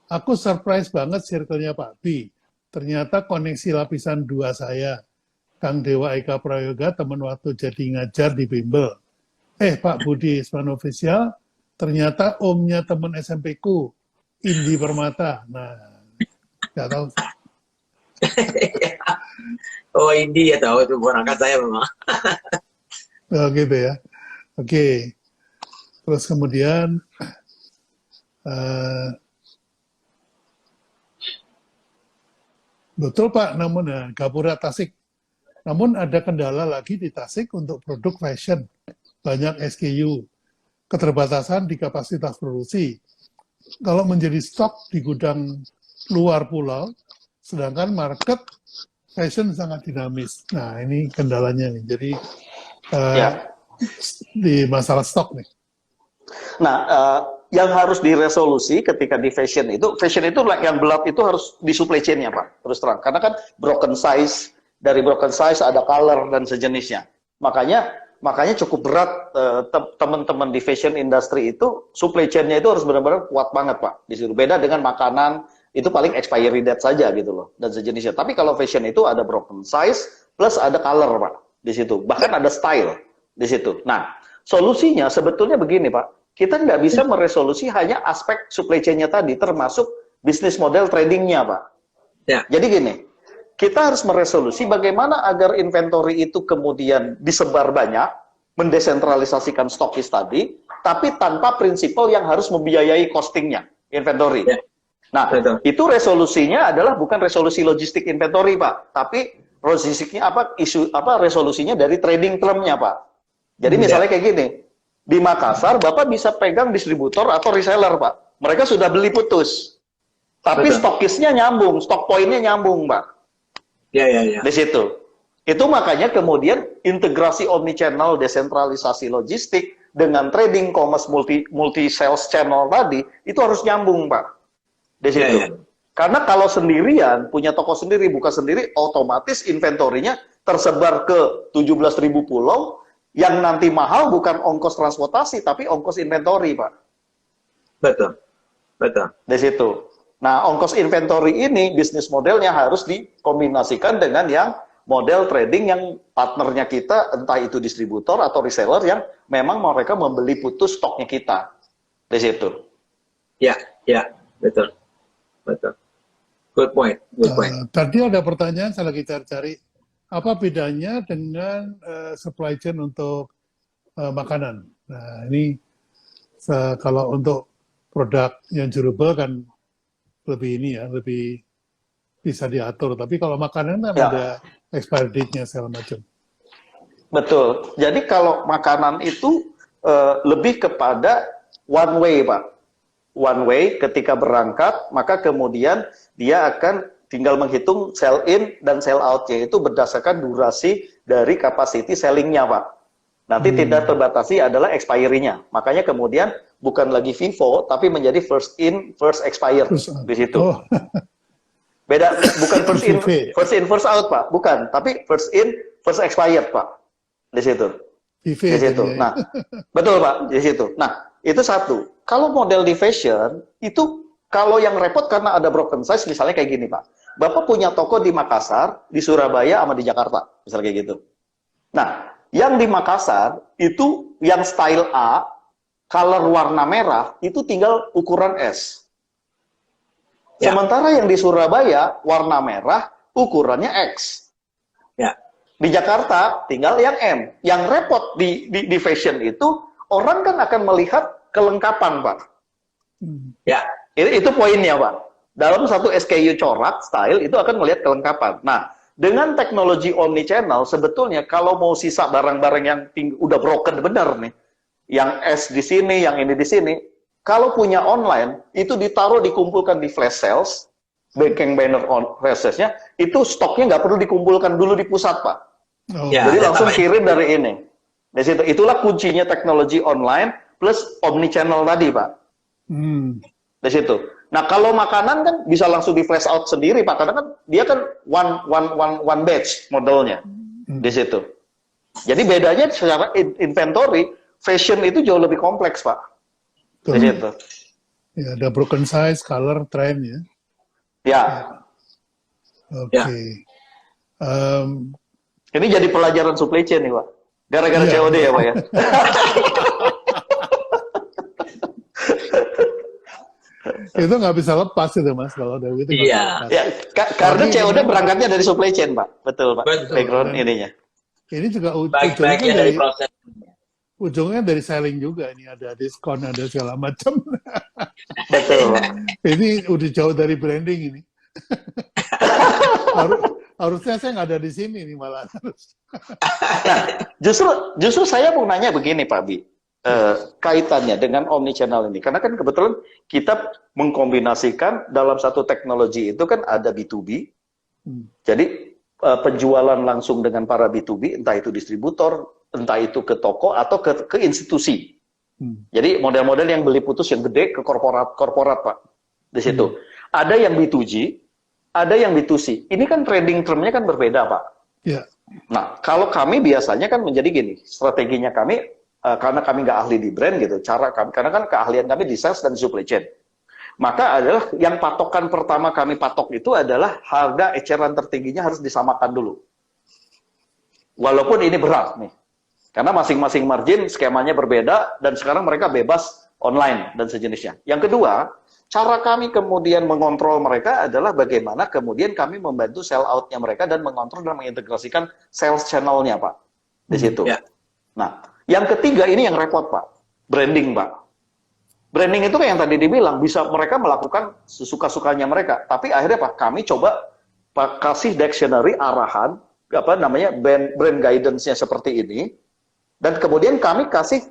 Aku surprise banget circle-nya Pak B. Ternyata koneksi lapisan 2 saya, Kang Dewa Eka Prayoga, teman waktu jadi ngajar di Bimbel. Pak Budi Isman Official, ternyata omnya teman SMP-ku, Indi Permata. Nah, nggak tahu. Oh, Indi ya tahu, itu ponakan saya memang. Oh, gitu ya. Oke. Terus kemudian, betul Pak, namun Gapura Tasik. Namun ada kendala lagi di Tasik untuk produk fashion. Banyak SKU. Keterbatasan di kapasitas produksi. Kalau menjadi stok di gudang luar pulau, sedangkan market fashion sangat dinamis. Nah, ini kendalanya nih. Jadi, di masalah stok nih. Nah, yang harus diresolusi ketika di fashion itu yang berat itu harus di supply chain-nya Pak, terus terang. Karena kan dari broken size ada color dan sejenisnya. Makanya cukup berat teman-teman di fashion industry itu supply chain-nya itu harus benar-benar kuat banget Pak. Di situ beda dengan makanan, itu paling expiry date saja gitu loh dan sejenisnya. Tapi kalau fashion itu ada broken size plus ada color Pak di situ. Bahkan ada style di situ. Nah, solusinya sebetulnya begini Pak. Kita nggak bisa meresolusi hanya aspek supply chain-nya tadi, termasuk bisnis model trading-nya, Pak. Jadi gini, kita harus meresolusi bagaimana agar inventory itu kemudian disebar banyak, mendesentralisasikan stokis tadi, tapi tanpa prinsipal yang harus membiayai costing-nya, inventory. Nah, itu resolusinya adalah bukan resolusi logistik inventory, Pak, tapi resolusinya dari trading term-nya, Pak. Jadi misalnya kayak gini, di Makassar, Bapak bisa pegang distributor atau reseller, Pak. Mereka sudah beli putus. Tapi stokisnya nyambung, stok poinnya nyambung, Pak. Di situ. Itu makanya kemudian integrasi omnichannel, desentralisasi logistik, dengan trading commerce multi-sales channel tadi, itu harus nyambung, Pak. Di situ. Karena kalau sendirian, punya toko sendiri, buka sendiri, otomatis inventorinya tersebar ke 17.000 pulau, yang nanti mahal bukan ongkos transportasi, tapi ongkos inventory, Pak. Betul. Di situ. Nah, ongkos inventory ini, bisnis modelnya harus dikombinasikan dengan yang model trading yang partnernya kita, entah itu distributor atau reseller, yang memang mereka membeli putus stoknya kita. Di situ. Ya, betul. Good point. Tadi ada pertanyaan, saya lagi cari-cari. Apa bedanya dengan supply chain untuk makanan? Nah, ini kalau untuk produk yang durable kan lebih bisa diatur. Tapi kalau makanan kan ada expiry date-nya segala macam. Betul. Jadi kalau makanan itu lebih kepada one way, Pak. One way ketika berangkat, maka kemudian dia akan tinggal menghitung sell in dan sell out-nya itu berdasarkan durasi dari capacity selling-nya, Pak. Nanti tidak terbatasi adalah expiry-nya. Makanya kemudian bukan lagi FIFO, tapi menjadi first in, first expired di situ. Oh, Beda, bukan VV. first in, first out, Pak. Bukan, tapi first in, first expired, Pak. Di situ. IV Di situ. jadi, Nah, betul, Pak, di situ. Nah, itu satu. Kalau model di fashion, itu kalau yang repot karena ada broken size, misalnya kayak gini, Pak. Bapak punya toko di Makassar, di Surabaya, sama di Jakarta. Misalnya kayak gitu. Nah, yang di Makassar, itu yang style A, color warna merah, itu tinggal ukuran S. Ya. Sementara yang di Surabaya, warna merah, ukurannya X. Ya. Di Jakarta, tinggal yang M. Yang repot di fashion itu, orang kan akan melihat kelengkapan, Pak. Ya. Itu poinnya, Pak. Dalam satu SKU corak, style, itu akan melihat kelengkapan. Nah, dengan teknologi omnichannel, sebetulnya kalau mau sisa barang-barang yang udah broken benar nih, yang S di sini, yang ini di sini, kalau punya online, itu dikumpulkan di flash sales, backing banner on flash sales-nya, itu stoknya nggak perlu dikumpulkan dulu di pusat, Pak. oh, Ya. Jadi ada langsung tambahan. kirim dari ini. Di situ, itulah kuncinya teknologi online plus omnichannel tadi, Pak. Di situ. Nah, kalau makanan kan bisa langsung di flash out sendiri, Pak. Karena kan dia kan one batch modelnya di situ. Jadi bedanya secara inventory, fashion itu jauh lebih kompleks, Pak. Di betul. situ. Ya, ada broken size, color, trend ya. Ya, Oke. Ya. ini jadi pelajaran supply chain nih, Pak. Gara-gara Iya. COD ya, Pak ya. Itu nggak bisa lepas itu, Mas, kalau ada itu nggak bisa Iya. lepas. Ya, karena Tapi COD memang- berangkatnya dari supply chain, Pak. Betul, Pak. Betul. Background Dan- ininya. Ini juga Baik-baiknya dari proses. ujungnya dari selling juga. Ini ada diskon, ada segala macam. Betul, Pak. Ini udah jauh dari branding ini. Harusnya saya nggak ada di sini nih malah. Justru saya mau nanya begini, Pak Bi. Kaitannya dengan omnichannel ini. Karena kan kebetulan kita mengkombinasikan dalam satu teknologi itu kan ada B2B. Jadi penjualan langsung dengan para B2B, entah itu distributor, entah itu ke toko atau ke institusi. Jadi model-model yang beli putus yang gede ke korporat Pak. Di situ. Ada yang B2G, ada yang B2C. Ini kan trading termnya kan berbeda, Pak. Ya. Nah, kalau kami biasanya kan menjadi gini, strateginya kami, karena kami nggak ahli di brand gitu, karena kan keahlian kami di sales dan supply chain. Maka adalah yang patokan pertama kami patok itu adalah harga eceran tertingginya harus disamakan dulu. Walaupun ini berat nih. Karena masing-masing margin skemanya berbeda dan sekarang mereka bebas online dan sejenisnya. Yang kedua, cara kami kemudian mengontrol mereka adalah bagaimana kemudian kami membantu sell out-nya mereka dan mengontrol dan mengintegrasikan sales channel-nya, Pak. Di situ. Ya. Nah, yang ketiga ini yang repot, Pak. Branding, Pak. Branding itu kayak yang tadi dibilang, bisa mereka melakukan sesuka-sukanya mereka. Tapi akhirnya, Pak, kami coba kasih dictionary arahan, brand guidance-nya seperti ini. Dan kemudian kami kasih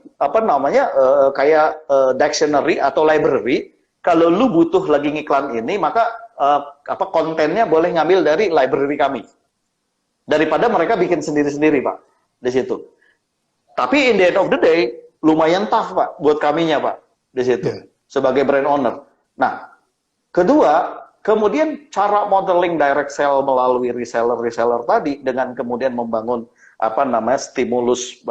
kayak dictionary atau library. Kalau lu butuh lagi ngiklan ini, maka kontennya boleh ngambil dari library kami. Daripada mereka bikin sendiri-sendiri, Pak, di situ. Tapi in the end of the day, lumayan tough, Pak, buat kaminya, Pak, di situ, sebagai brand owner. Nah, kedua, kemudian cara modeling direct sell melalui reseller tadi, dengan kemudian membangun stimulus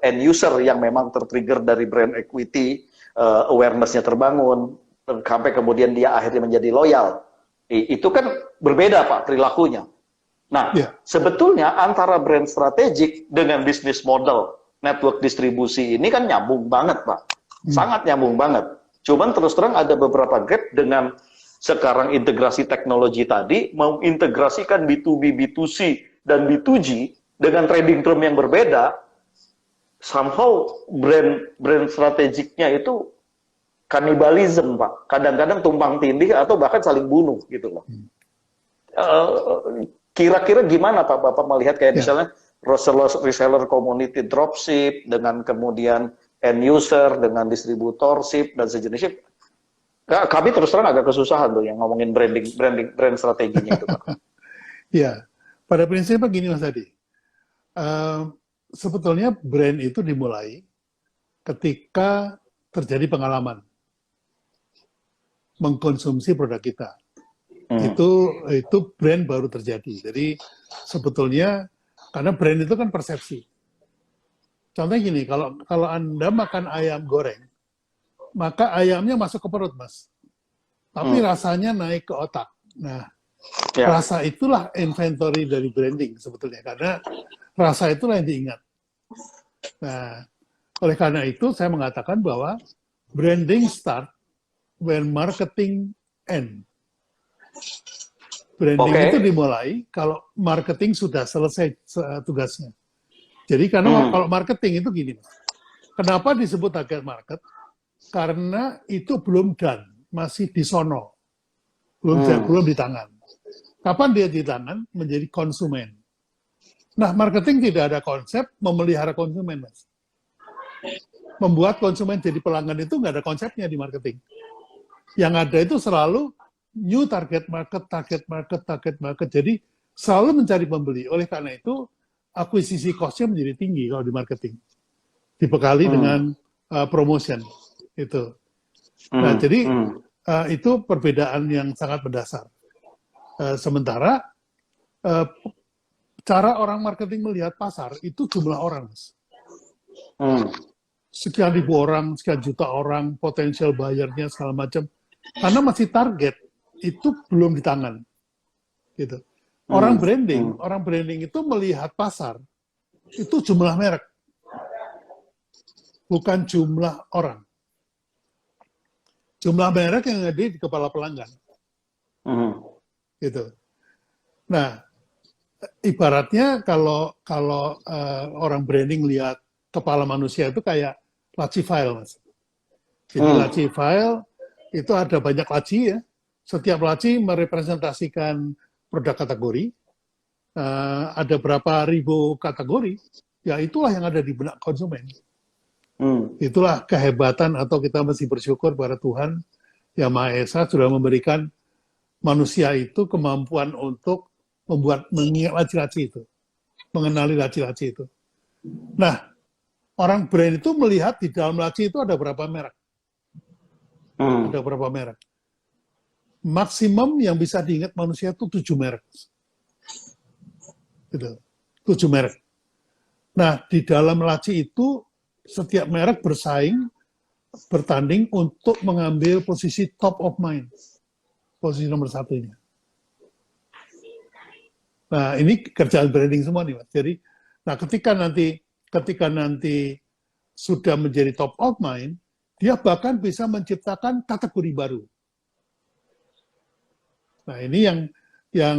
end user yang memang tertrigger dari brand equity, awareness-nya terbangun, sampai kemudian dia akhirnya menjadi loyal. Itu kan berbeda, Pak, perilakunya. Nah, sebetulnya antara brand strategik dengan bisnis model network distribusi ini kan nyambung banget, Pak. Sangat nyambung banget. Cuman terus terang ada beberapa gap dengan sekarang integrasi teknologi tadi, mengintegrasikan B2B, B2C, dan B2G dengan trading term yang berbeda, somehow brand strategiknya itu kanibalisme, Pak. Kadang-kadang tumpang tindih atau bahkan saling bunuh gitu loh. Kira-kira gimana, Pak, Bapak melihat kayak misalnya reseller community dropship dengan kemudian end user dengan distributorship dan sejenisnya, Kami terus terang agak kesusahan tuh yang ngomongin brand strateginya itu, Pak. Ya, pada prinsipnya gini Mas Adi. Eh, Sebetulnya brand itu dimulai ketika terjadi pengalaman mengkonsumsi produk kita. Itu brand baru terjadi. Jadi sebetulnya karena brand itu kan persepsi. Contohnya gini, kalau Anda makan ayam goreng, maka ayamnya masuk ke perut, Mas. Tapi rasanya naik ke otak. Nah, rasa itulah inventory dari branding sebetulnya, karena rasa itulah yang diingat. Nah, oleh karena itu saya mengatakan bahwa branding start when marketing end. Branding itu dimulai kalau marketing sudah selesai tugasnya. Jadi karena kalau marketing itu gini, kenapa disebut target market? Karena itu belum done, masih di sono, belum di tangan. Kapan dia di tangan? Menjadi konsumen. Nah, marketing tidak ada konsep memelihara konsumen, Mas. Membuat konsumen jadi pelanggan itu nggak ada konsepnya di marketing. Yang ada itu selalu new target market. Jadi selalu mencari pembeli. Oleh karena itu, akuisisi cost-nya menjadi tinggi kalau di marketing. Dibekali dengan promotion. Itu. Nah, jadi itu perbedaan yang sangat mendasar. Sementara cara orang marketing melihat pasar itu jumlah orang, Mas. Sekian ribu orang, sekian juta orang, potensial bayarnya segala macam. Karena masih target itu belum di tangan, gitu. Orang branding itu melihat pasar itu jumlah merek, bukan jumlah orang. Jumlah merek yang ada di kepala pelanggan, gitu. Nah, ibaratnya kalau orang branding lihat kepala manusia itu kayak laci file, Mas. Jadi laci file itu ada banyak laci ya. Setiap laci merepresentasikan produk kategori. Ada berapa ribu kategori, ya itulah yang ada di benak konsumen. Itulah kehebatan atau kita mesti bersyukur pada Tuhan Yang Maha Esa sudah memberikan manusia itu kemampuan untuk mengingat laci-laci itu, mengenali laci-laci itu. Nah, orang brand itu melihat di dalam laci itu ada berapa merek. Ada berapa merek. Maksimum yang bisa diingat manusia itu 7 merek. Gitu. 7 merek. Nah, di dalam laci itu setiap merek bertanding untuk mengambil posisi top of mind. Posisi nomor satunya. Nah, ini kerjaan branding semua nih, Mas. Jadi, nah ketika nanti sudah menjadi top of mind, dia bahkan bisa menciptakan kategori baru. Nah, ini yang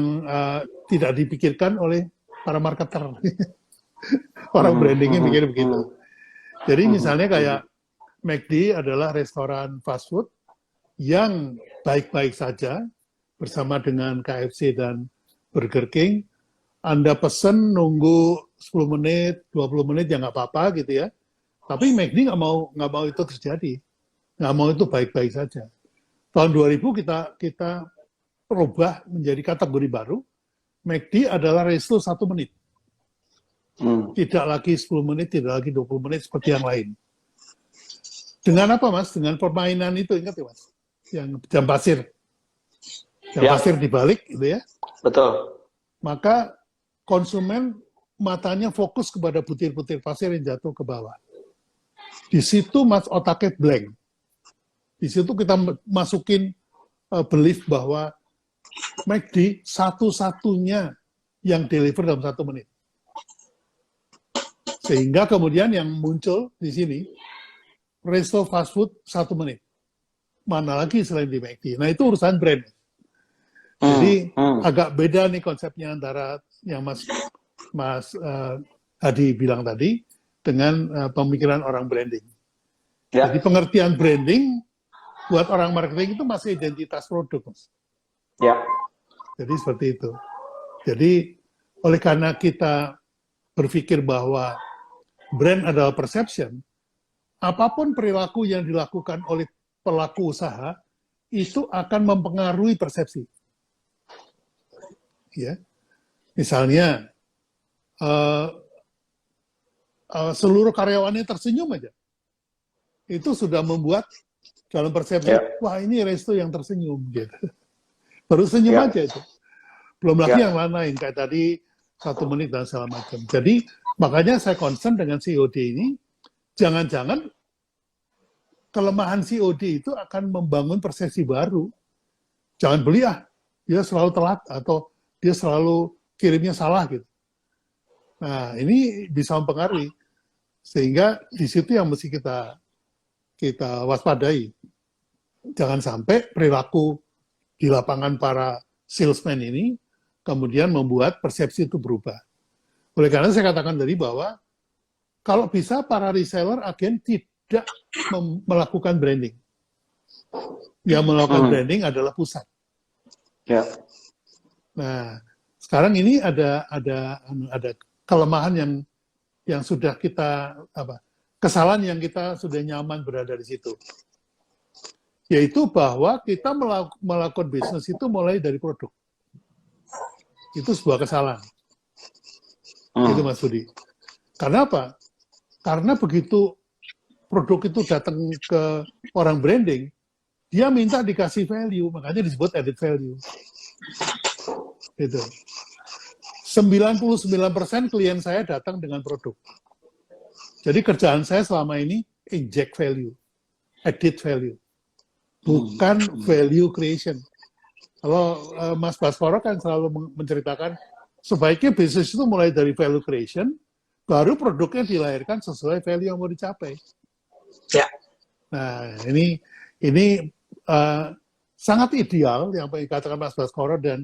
tidak dipikirkan oleh para marketer. Orang brandingnya mikir begitu. Jadi misalnya kayak McD adalah restoran fast food yang baik-baik saja bersama dengan KFC dan Burger King. Anda pesen nunggu 10 menit, 20 menit ya nggak apa-apa gitu ya. Tapi McD nggak mau itu terjadi. Nggak mau itu baik-baik saja. Tahun 2000 kita rubah menjadi kategori baru. McD adalah resto 1 menit. Tidak lagi 10 menit, tidak lagi 20 menit seperti yang lain. Dengan apa, Mas? Dengan permainan itu, ingat ya, Mas? Yang jam pasir. Jam pasir dibalik, gitu ya. Betul. Maka konsumen matanya fokus kepada butir-butir pasir yang jatuh ke bawah. Di situ Mas otaknya blank. Di situ kita masukin belief bahwa McD satu-satunya yang deliver dalam 1 menit. Sehingga kemudian yang muncul di sini, resto fast food 1 menit. Mana lagi selain di McD. Nah, itu urusan brand. Jadi agak beda nih konsepnya antara yang Mas Hadi bilang tadi dengan pemikiran orang branding. Ya. Jadi pengertian branding buat orang marketing itu masih identitas produk, Mas. Ya. Jadi seperti itu. Jadi oleh karena kita berpikir bahwa brand adalah perception, apapun perilaku yang dilakukan oleh pelaku usaha itu akan mempengaruhi persepsi. Ya, misalnya seluruh karyawannya tersenyum aja, itu sudah membuat dalam persepsi, wah ini resto yang tersenyum, gitu. Baru senyum aja itu. Belum lagi yang lain kayak tadi 1 menit dan segala macam. Jadi makanya saya concern dengan COD ini, jangan-jangan kelemahan COD itu akan membangun persepsi baru. Jangan beli dia selalu telat atau dia selalu kirimnya salah gitu. Nah ini bisa mempengaruhi, sehingga di situ yang mesti kita waspadai. Jangan sampai perilaku di lapangan para salesman ini kemudian membuat persepsi itu berubah. Oleh karena saya katakan tadi bahwa kalau bisa para reseller, agen tidak melakukan branding. Yang melakukan branding adalah pusat. Ya. Nah, sekarang ini ada kelemahan yang sudah kita kesalahan yang kita sudah nyaman berada di situ. Yaitu bahwa kita melakukan bisnis itu mulai dari produk. Itu sebuah kesalahan. Itu Mas Budi. Karena apa? Karena begitu produk itu datang ke orang branding, dia minta dikasih value, makanya disebut added value. Gitu. 99% klien saya datang dengan produk. Jadi kerjaan saya selama ini inject value, added value. Bukan value creation. Kalau Mas Baskoro kan selalu menceritakan sebaiknya bisnis itu mulai dari value creation, baru produknya dilahirkan sesuai value yang mau dicapai. Ya. Nah ini sangat ideal yang dikatakan Mas Baskoro dan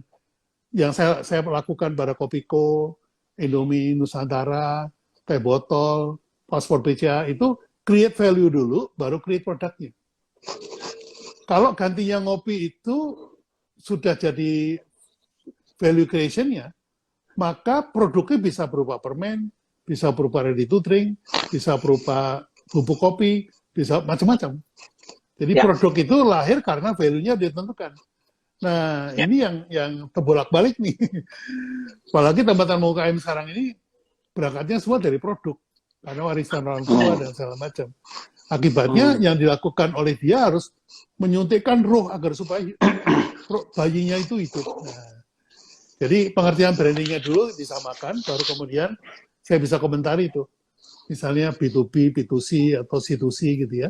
yang saya lakukan pada Kopiko, Indomie Nusantara, Teh Botol, Paspor BCA itu create value dulu, baru create produknya. Kalau gantinya ngopi itu sudah jadi value creation-nya, maka produknya bisa berupa permen, bisa berupa ready to drink, bisa berupa bubuk kopi, bisa macam-macam. Jadi produk itu lahir karena value-nya ditentukan. Nah, ini yang terbolak-balik nih. Apalagi teman-teman UKM sekarang ini berangkatnya semua dari produk, karena warisan orang tua dan segala macam. Akibatnya yang dilakukan oleh dia harus menyuntikkan roh agar supaya bayinya itu hidup. Nah, jadi pengertian brandingnya dulu disamakan, baru kemudian saya bisa komentari itu. Misalnya B2B, B2C, atau C2C gitu ya.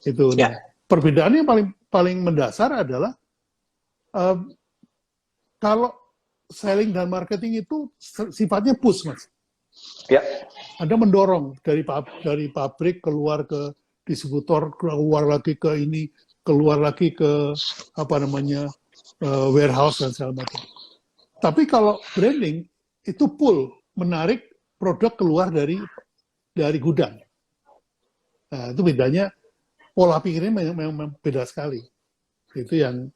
Itu. Nah, perbedaannya yang paling mendasar adalah kalau selling dan marketing itu sifatnya push, Mas. Ya. Anda mendorong dari pabrik keluar ke distributor, keluar lagi ke ini, keluar lagi ke warehouse dan segala macam. Tapi kalau branding itu pull, menarik produk keluar dari gudang. Nah, itu bedanya, pola pikirnya memang beda sekali. Itu yang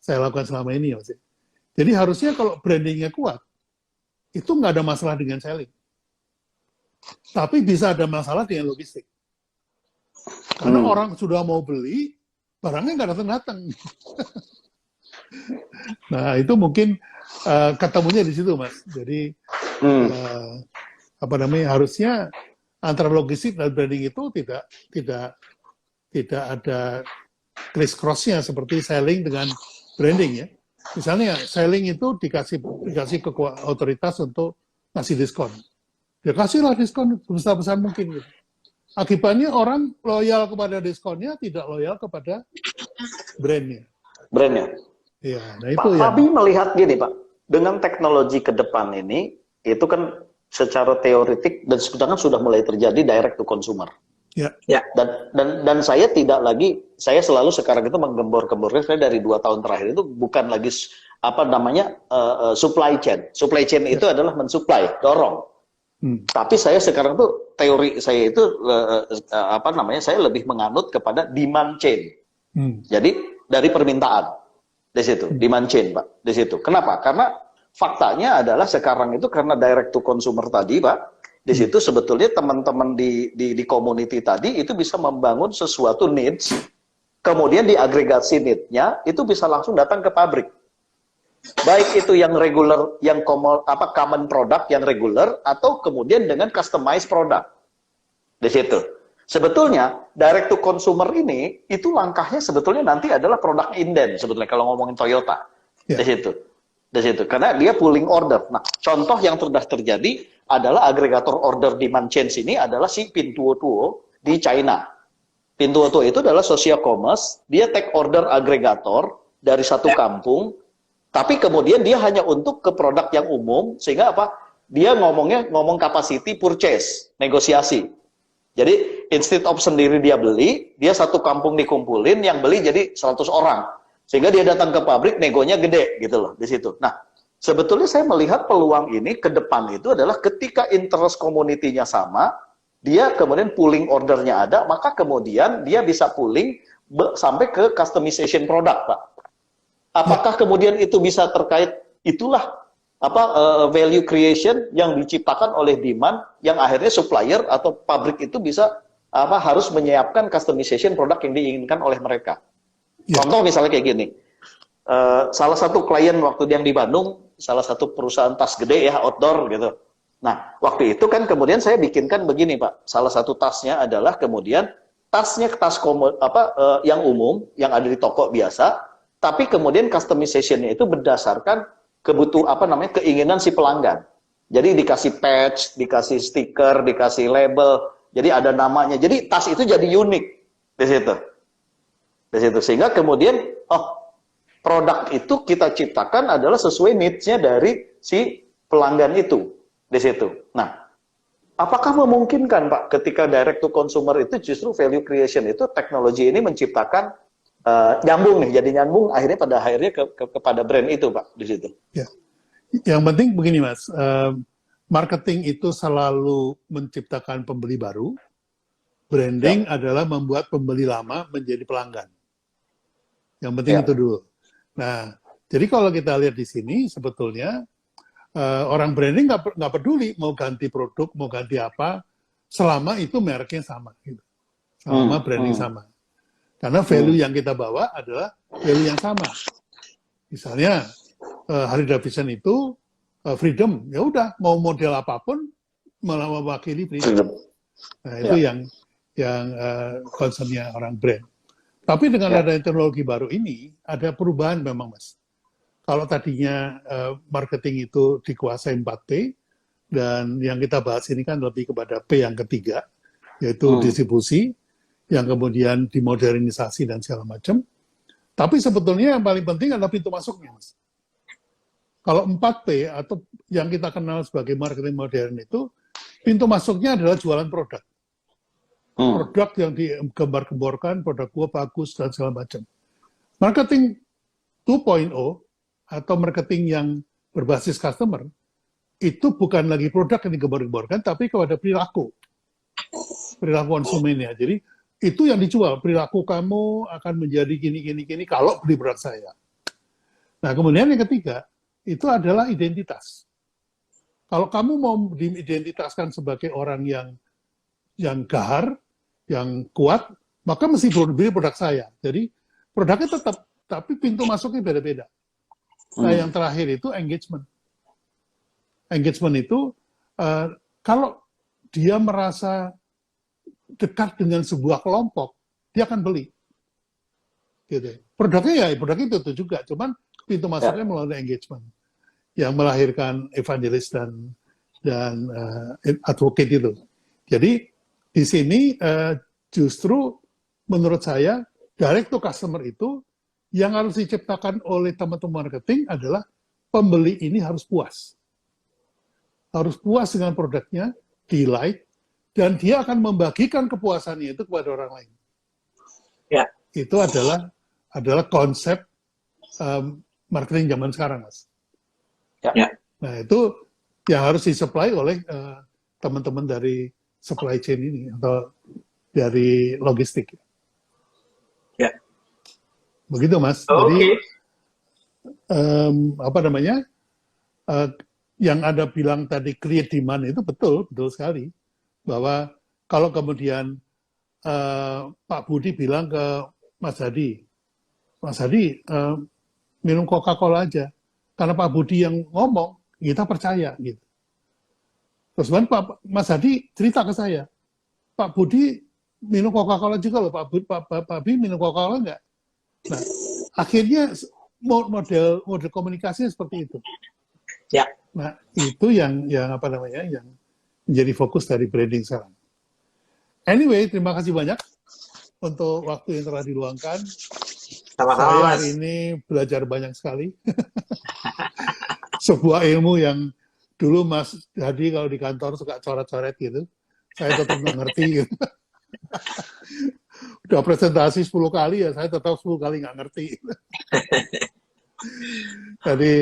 saya lakukan selama ini, Mas. Jadi harusnya kalau brandingnya kuat, itu nggak ada masalah dengan selling. Tapi bisa ada masalah dengan logistik. Karena orang sudah mau beli, barangnya nggak datang-datang. Nah, itu mungkin ketemunya di situ, Mas. Jadi, harusnya antara logistik dan branding itu tidak ada criss-cross-nya seperti selling dengan branding ya. Misalnya selling itu dikasih ke otoritas untuk ngasih diskon. Ya kasihlah diskon sebesar-besar mungkin. Gitu. Akibatnya orang loyal kepada diskonnya, tidak loyal kepada brandnya. Ya, nah itu Pak Fabi melihat gini Pak, dengan teknologi ke depan ini, itu kan secara teoretik dan sekarang sudah mulai terjadi direct to consumer. Ya. Dan saya tidak lagi, saya selalu sekarang itu menggembor-gemborkan, saya dari 2 tahun terakhir itu bukan lagi supply chain. Supply chain itu adalah mensupply, dorong. Tapi saya sekarang tuh teori saya itu saya lebih menganut kepada demand chain. Jadi dari permintaan di situ, demand chain Pak, di situ. Kenapa? Karena faktanya adalah sekarang itu karena direct to consumer tadi Pak, di situ sebetulnya teman-teman di community tadi itu bisa membangun sesuatu needs kemudian diagregasi need-nya, itu bisa langsung datang ke pabrik. Baik itu yang regular, yang common product yang regular, atau kemudian dengan customized product. Di situ. Sebetulnya, direct to consumer ini, itu langkahnya sebetulnya nanti adalah produk inden, sebetulnya kalau ngomongin Toyota. Ya. Di situ. Di situ. Karena dia pooling order. Nah, contoh yang sudah terjadi adalah agregator order demand change ini adalah si Pinduoduo di China. Pinduoduo itu adalah social commerce, dia take order agregator dari satu kampung, tapi kemudian dia hanya untuk ke produk yang umum, sehingga apa? Dia ngomong capacity purchase, negosiasi. Jadi instead of sendiri dia beli, dia satu kampung dikumpulin, yang beli jadi 100 orang. Sehingga dia datang ke pabrik, negonya gede gitu loh di situ. Nah, sebetulnya saya melihat peluang ini ke depan itu adalah ketika interest community-nya sama, dia kemudian pooling ordernya ada, maka kemudian dia bisa pooling sampai ke customization product, Pak. Apakah kemudian itu bisa terkait, itulah value creation yang diciptakan oleh demand, yang akhirnya supplier atau pabrik itu bisa harus menyiapkan customization produk yang diinginkan oleh mereka. Ya. Contoh misalnya kayak gini, salah satu klien waktu yang di Bandung, salah satu perusahaan tas gede ya, outdoor gitu. Nah, waktu itu kan kemudian saya bikinkan begini, Pak. Salah satu tasnya adalah kemudian tasnya tas yang umum, yang ada di toko biasa, tapi kemudian customization-nya itu berdasarkan keinginan si pelanggan. Jadi dikasih patch, dikasih stiker, dikasih label, jadi ada namanya. Jadi tas itu jadi unik di situ. Di situ. Sehingga kemudian, produk itu kita ciptakan adalah sesuai needs-nya dari si pelanggan itu. Di situ. Nah, apakah memungkinkan, Pak, ketika direct to consumer itu justru value creation itu teknologi ini menciptakan nyambung nih, jadi nyambung akhirnya pada kepada brand itu, Pak, di situ. Ya. Yang penting begini, Mas, marketing itu selalu menciptakan pembeli baru, branding adalah membuat pembeli lama menjadi pelanggan. Yang penting itu dulu. Nah, jadi kalau kita lihat di sini sebetulnya orang branding nggak peduli mau ganti produk, mau ganti apa, selama itu mereknya sama, gitu. Selama branding sama. Karena value yang kita bawa adalah value yang sama. Misalnya Harley Davidson itu freedom, ya udah mau model apapun malah mewakili freedom. Nah itu yang concernnya orang brand. Tapi dengan adanya teknologi baru ini ada perubahan memang, Mas. Kalau tadinya marketing itu dikuasai 4P, dan yang kita bahas ini kan lebih kepada P yang ketiga, yaitu distribusi, yang kemudian dimodernisasi dan segala macam. Tapi sebetulnya yang paling penting adalah pintu masuknya, Mas. Kalau 4P atau yang kita kenal sebagai marketing modern itu, pintu masuknya adalah jualan produk. Produk yang digembar-gemborkan, produk gua bagus dan segala macam. Marketing 2.0 atau marketing yang berbasis customer, itu bukan lagi produk yang digembar-gemborkan, tapi kepada perilaku konsumennya. Jadi, itu yang dijual, perilaku kamu akan menjadi gini kalau beli produk saya. Nah, kemudian yang ketiga, itu adalah identitas. Kalau kamu mau diidentitaskan sebagai orang yang gahar, yang kuat, maka mesti beli produk saya. Jadi, produknya tetap, tapi pintu masuknya beda-beda. Nah, yang terakhir itu engagement. Engagement itu, kalau dia merasa dekat dengan sebuah kelompok, dia akan beli. Gitu. Produknya ya, produk itu juga, cuman pintu masuknya melalui engagement yang melahirkan evangelis dan advocate itu. Jadi di sini justru menurut saya direct to customer itu yang harus diciptakan oleh teman-teman marketing adalah pembeli ini harus puas. Harus puas dengan produknya, delight, dan dia akan membagikan kepuasannya itu kepada orang lain. Ya. Itu adalah konsep marketing zaman sekarang, Mas. Ya. Nah, itu yang harus disuplai oleh teman-teman dari supply chain ini atau dari logistik. Ya. Begitu, Mas. Jadi, yang Anda bilang tadi create demand itu betul sekali. Bahwa kalau kemudian Pak Budi bilang ke Mas Hadi minum Coca-Cola aja. Karena Pak Budi yang ngomong, kita percaya gitu. Terus kan Mas Hadi cerita ke saya, Pak Budi minum Coca-Cola juga loh, Pak Budi minum Coca-Cola enggak? Nah, akhirnya model komunikasinya seperti itu. Ya. Nah, itu yang apa namanya, yang menjadi fokus dari branding sekarang. Anyway, terima kasih banyak untuk waktu yang telah diluangkan. Sama-sama, Saya Mas. hari ini belajar banyak sekali. Sebuah ilmu yang dulu Mas Hadi kalau di kantor suka coret-coret gitu. Saya tetap nggak ngerti gitu. Udah presentasi 10 kali ya, saya tetap 10 kali nggak ngerti. Jadi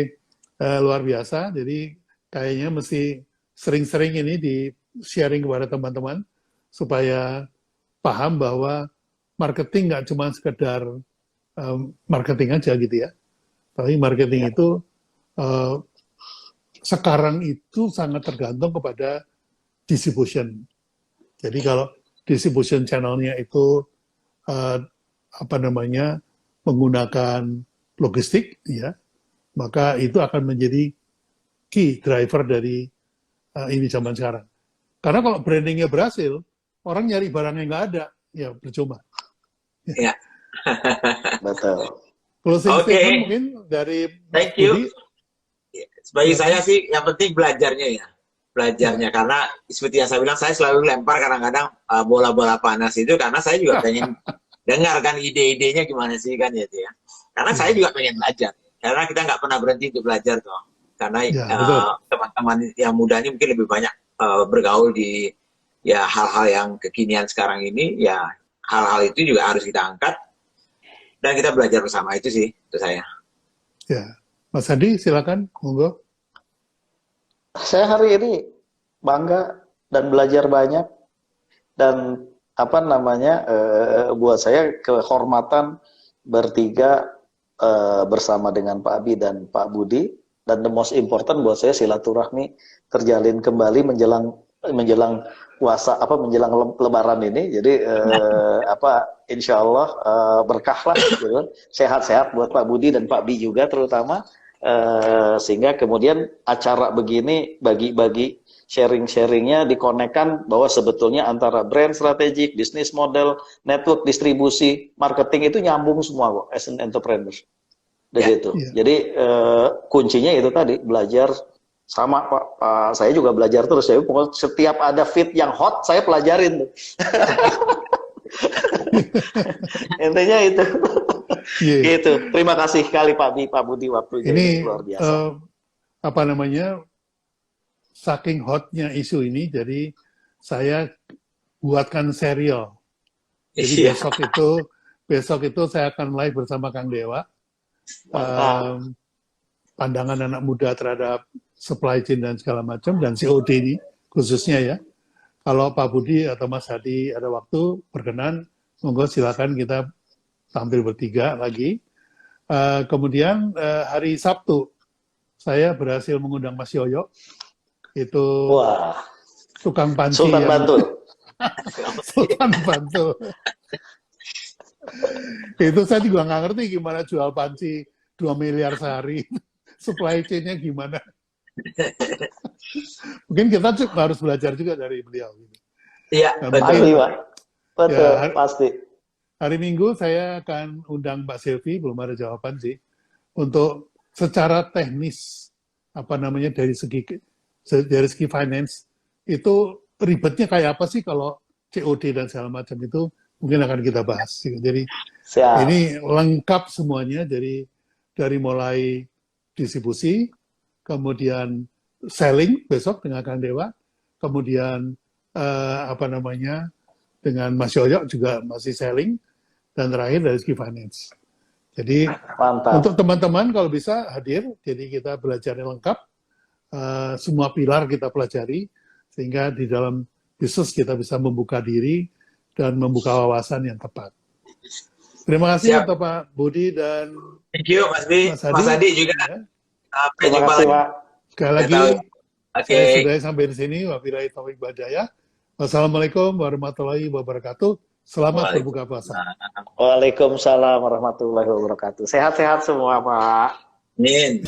luar biasa. Jadi kayaknya mesti sering-sering ini di-sharing kepada teman-teman supaya paham bahwa marketing nggak cuma sekedar marketing aja gitu ya. Tapi marketing itu sekarang itu sangat tergantung kepada distribution. Jadi kalau distribution channel-nya itu apa namanya menggunakan logistik, ya, maka itu akan menjadi key driver dari ini zaman sekarang. Karena kalau brandingnya berhasil, orang nyari barang yang nggak ada, ya percuma. Ya. Betul. Closing Oke. statement mungkin dari Thank Budi. you. Bagi saya sih yang penting belajarnya ya. Belajarnya karena seperti yang saya bilang, saya selalu lempar kadang-kadang bola-bola panas itu karena saya juga pengen dengar kan ide-idenya gimana sih kan ya. Karena saya juga pengen belajar. Karena kita nggak pernah berhenti untuk belajar toh. Karena teman-teman yang muda ini mungkin lebih banyak bergaul di ya hal-hal yang kekinian sekarang ini, ya hal-hal itu juga harus kita angkat dan kita belajar bersama, itu sih itu saya. Ya, Mas Hadi silakan, monggo. Saya hari ini bangga dan belajar banyak, dan apa namanya buat saya kehormatan bertiga bersama dengan Pak Abi dan Pak Budi, dan the most important buat saya silaturahmi terjalin kembali menjelang puasa, menjelang Lebaran ini. Jadi insya Allah berkah lah, gitu. Sehat-sehat buat Pak Budi dan Pak Bi juga terutama. Sehingga kemudian acara begini bagi-bagi sharing-sharingnya dikonekkan bahwa sebetulnya antara brand strategik, bisnis model, network distribusi, marketing itu nyambung semua kok as an entrepreneur. Dari itu. Jadi kuncinya itu tadi, belajar sama Pak, saya juga belajar terus ya. Pokoknya setiap ada fit yang hot saya pelajarin tuh. Intinya itu. Gitu. Terima kasih sekali Pak Budi waktunya ini luar biasa. Saking hotnya isu ini, jadi saya buatkan serial. Jadi besok itu saya akan live bersama Kang Dewa. Pandangan anak muda terhadap supply chain dan segala macam, dan COD ini khususnya ya. Kalau Pak Budi atau Mas Hadi ada waktu berkenan, monggo silakan kita tampil bertiga lagi. Kemudian hari Sabtu saya berhasil mengundang Mas Yoyo, itu tukang panci Sultan Bantul. Sultan Bantul. Itu saya juga nggak ngerti gimana jual panci 2 miliar sehari, supply chain-nya gimana. Mungkin kita harus belajar juga dari beliau. Iya, pasti Pak. Betul, pasti. Hari Minggu saya akan undang Mbak Silvi, belum ada jawaban sih, untuk secara teknis dari segi finance itu ribetnya kayak apa sih kalau COD dan segala macam, itu mungkin akan kita bahas. Jadi ini lengkap semuanya, dari mulai distribusi, kemudian selling besok dengan Kang Dewa, kemudian dengan Mas Yoyo juga masih selling, dan terakhir dari segi finance. Jadi untuk teman-teman kalau bisa hadir, jadi kita belajar lengkap, semua pilar kita pelajari, sehingga di dalam bisnis kita bisa membuka diri dan membuka wawasan yang tepat. Terima kasih untuk Pak Budi dan thank you Mas Hadi juga. Ya. Terima kasih Pak. Sekali lagi, saya sudah sampai di sini. Wabillahi taufiq wal hidayah. Wassalamualaikum warahmatullahi wabarakatuh. Selamat berbuka puasa. Waalaikumsalam warahmatullahi wabarakatuh. Sehat-sehat semua, Pak. Amin.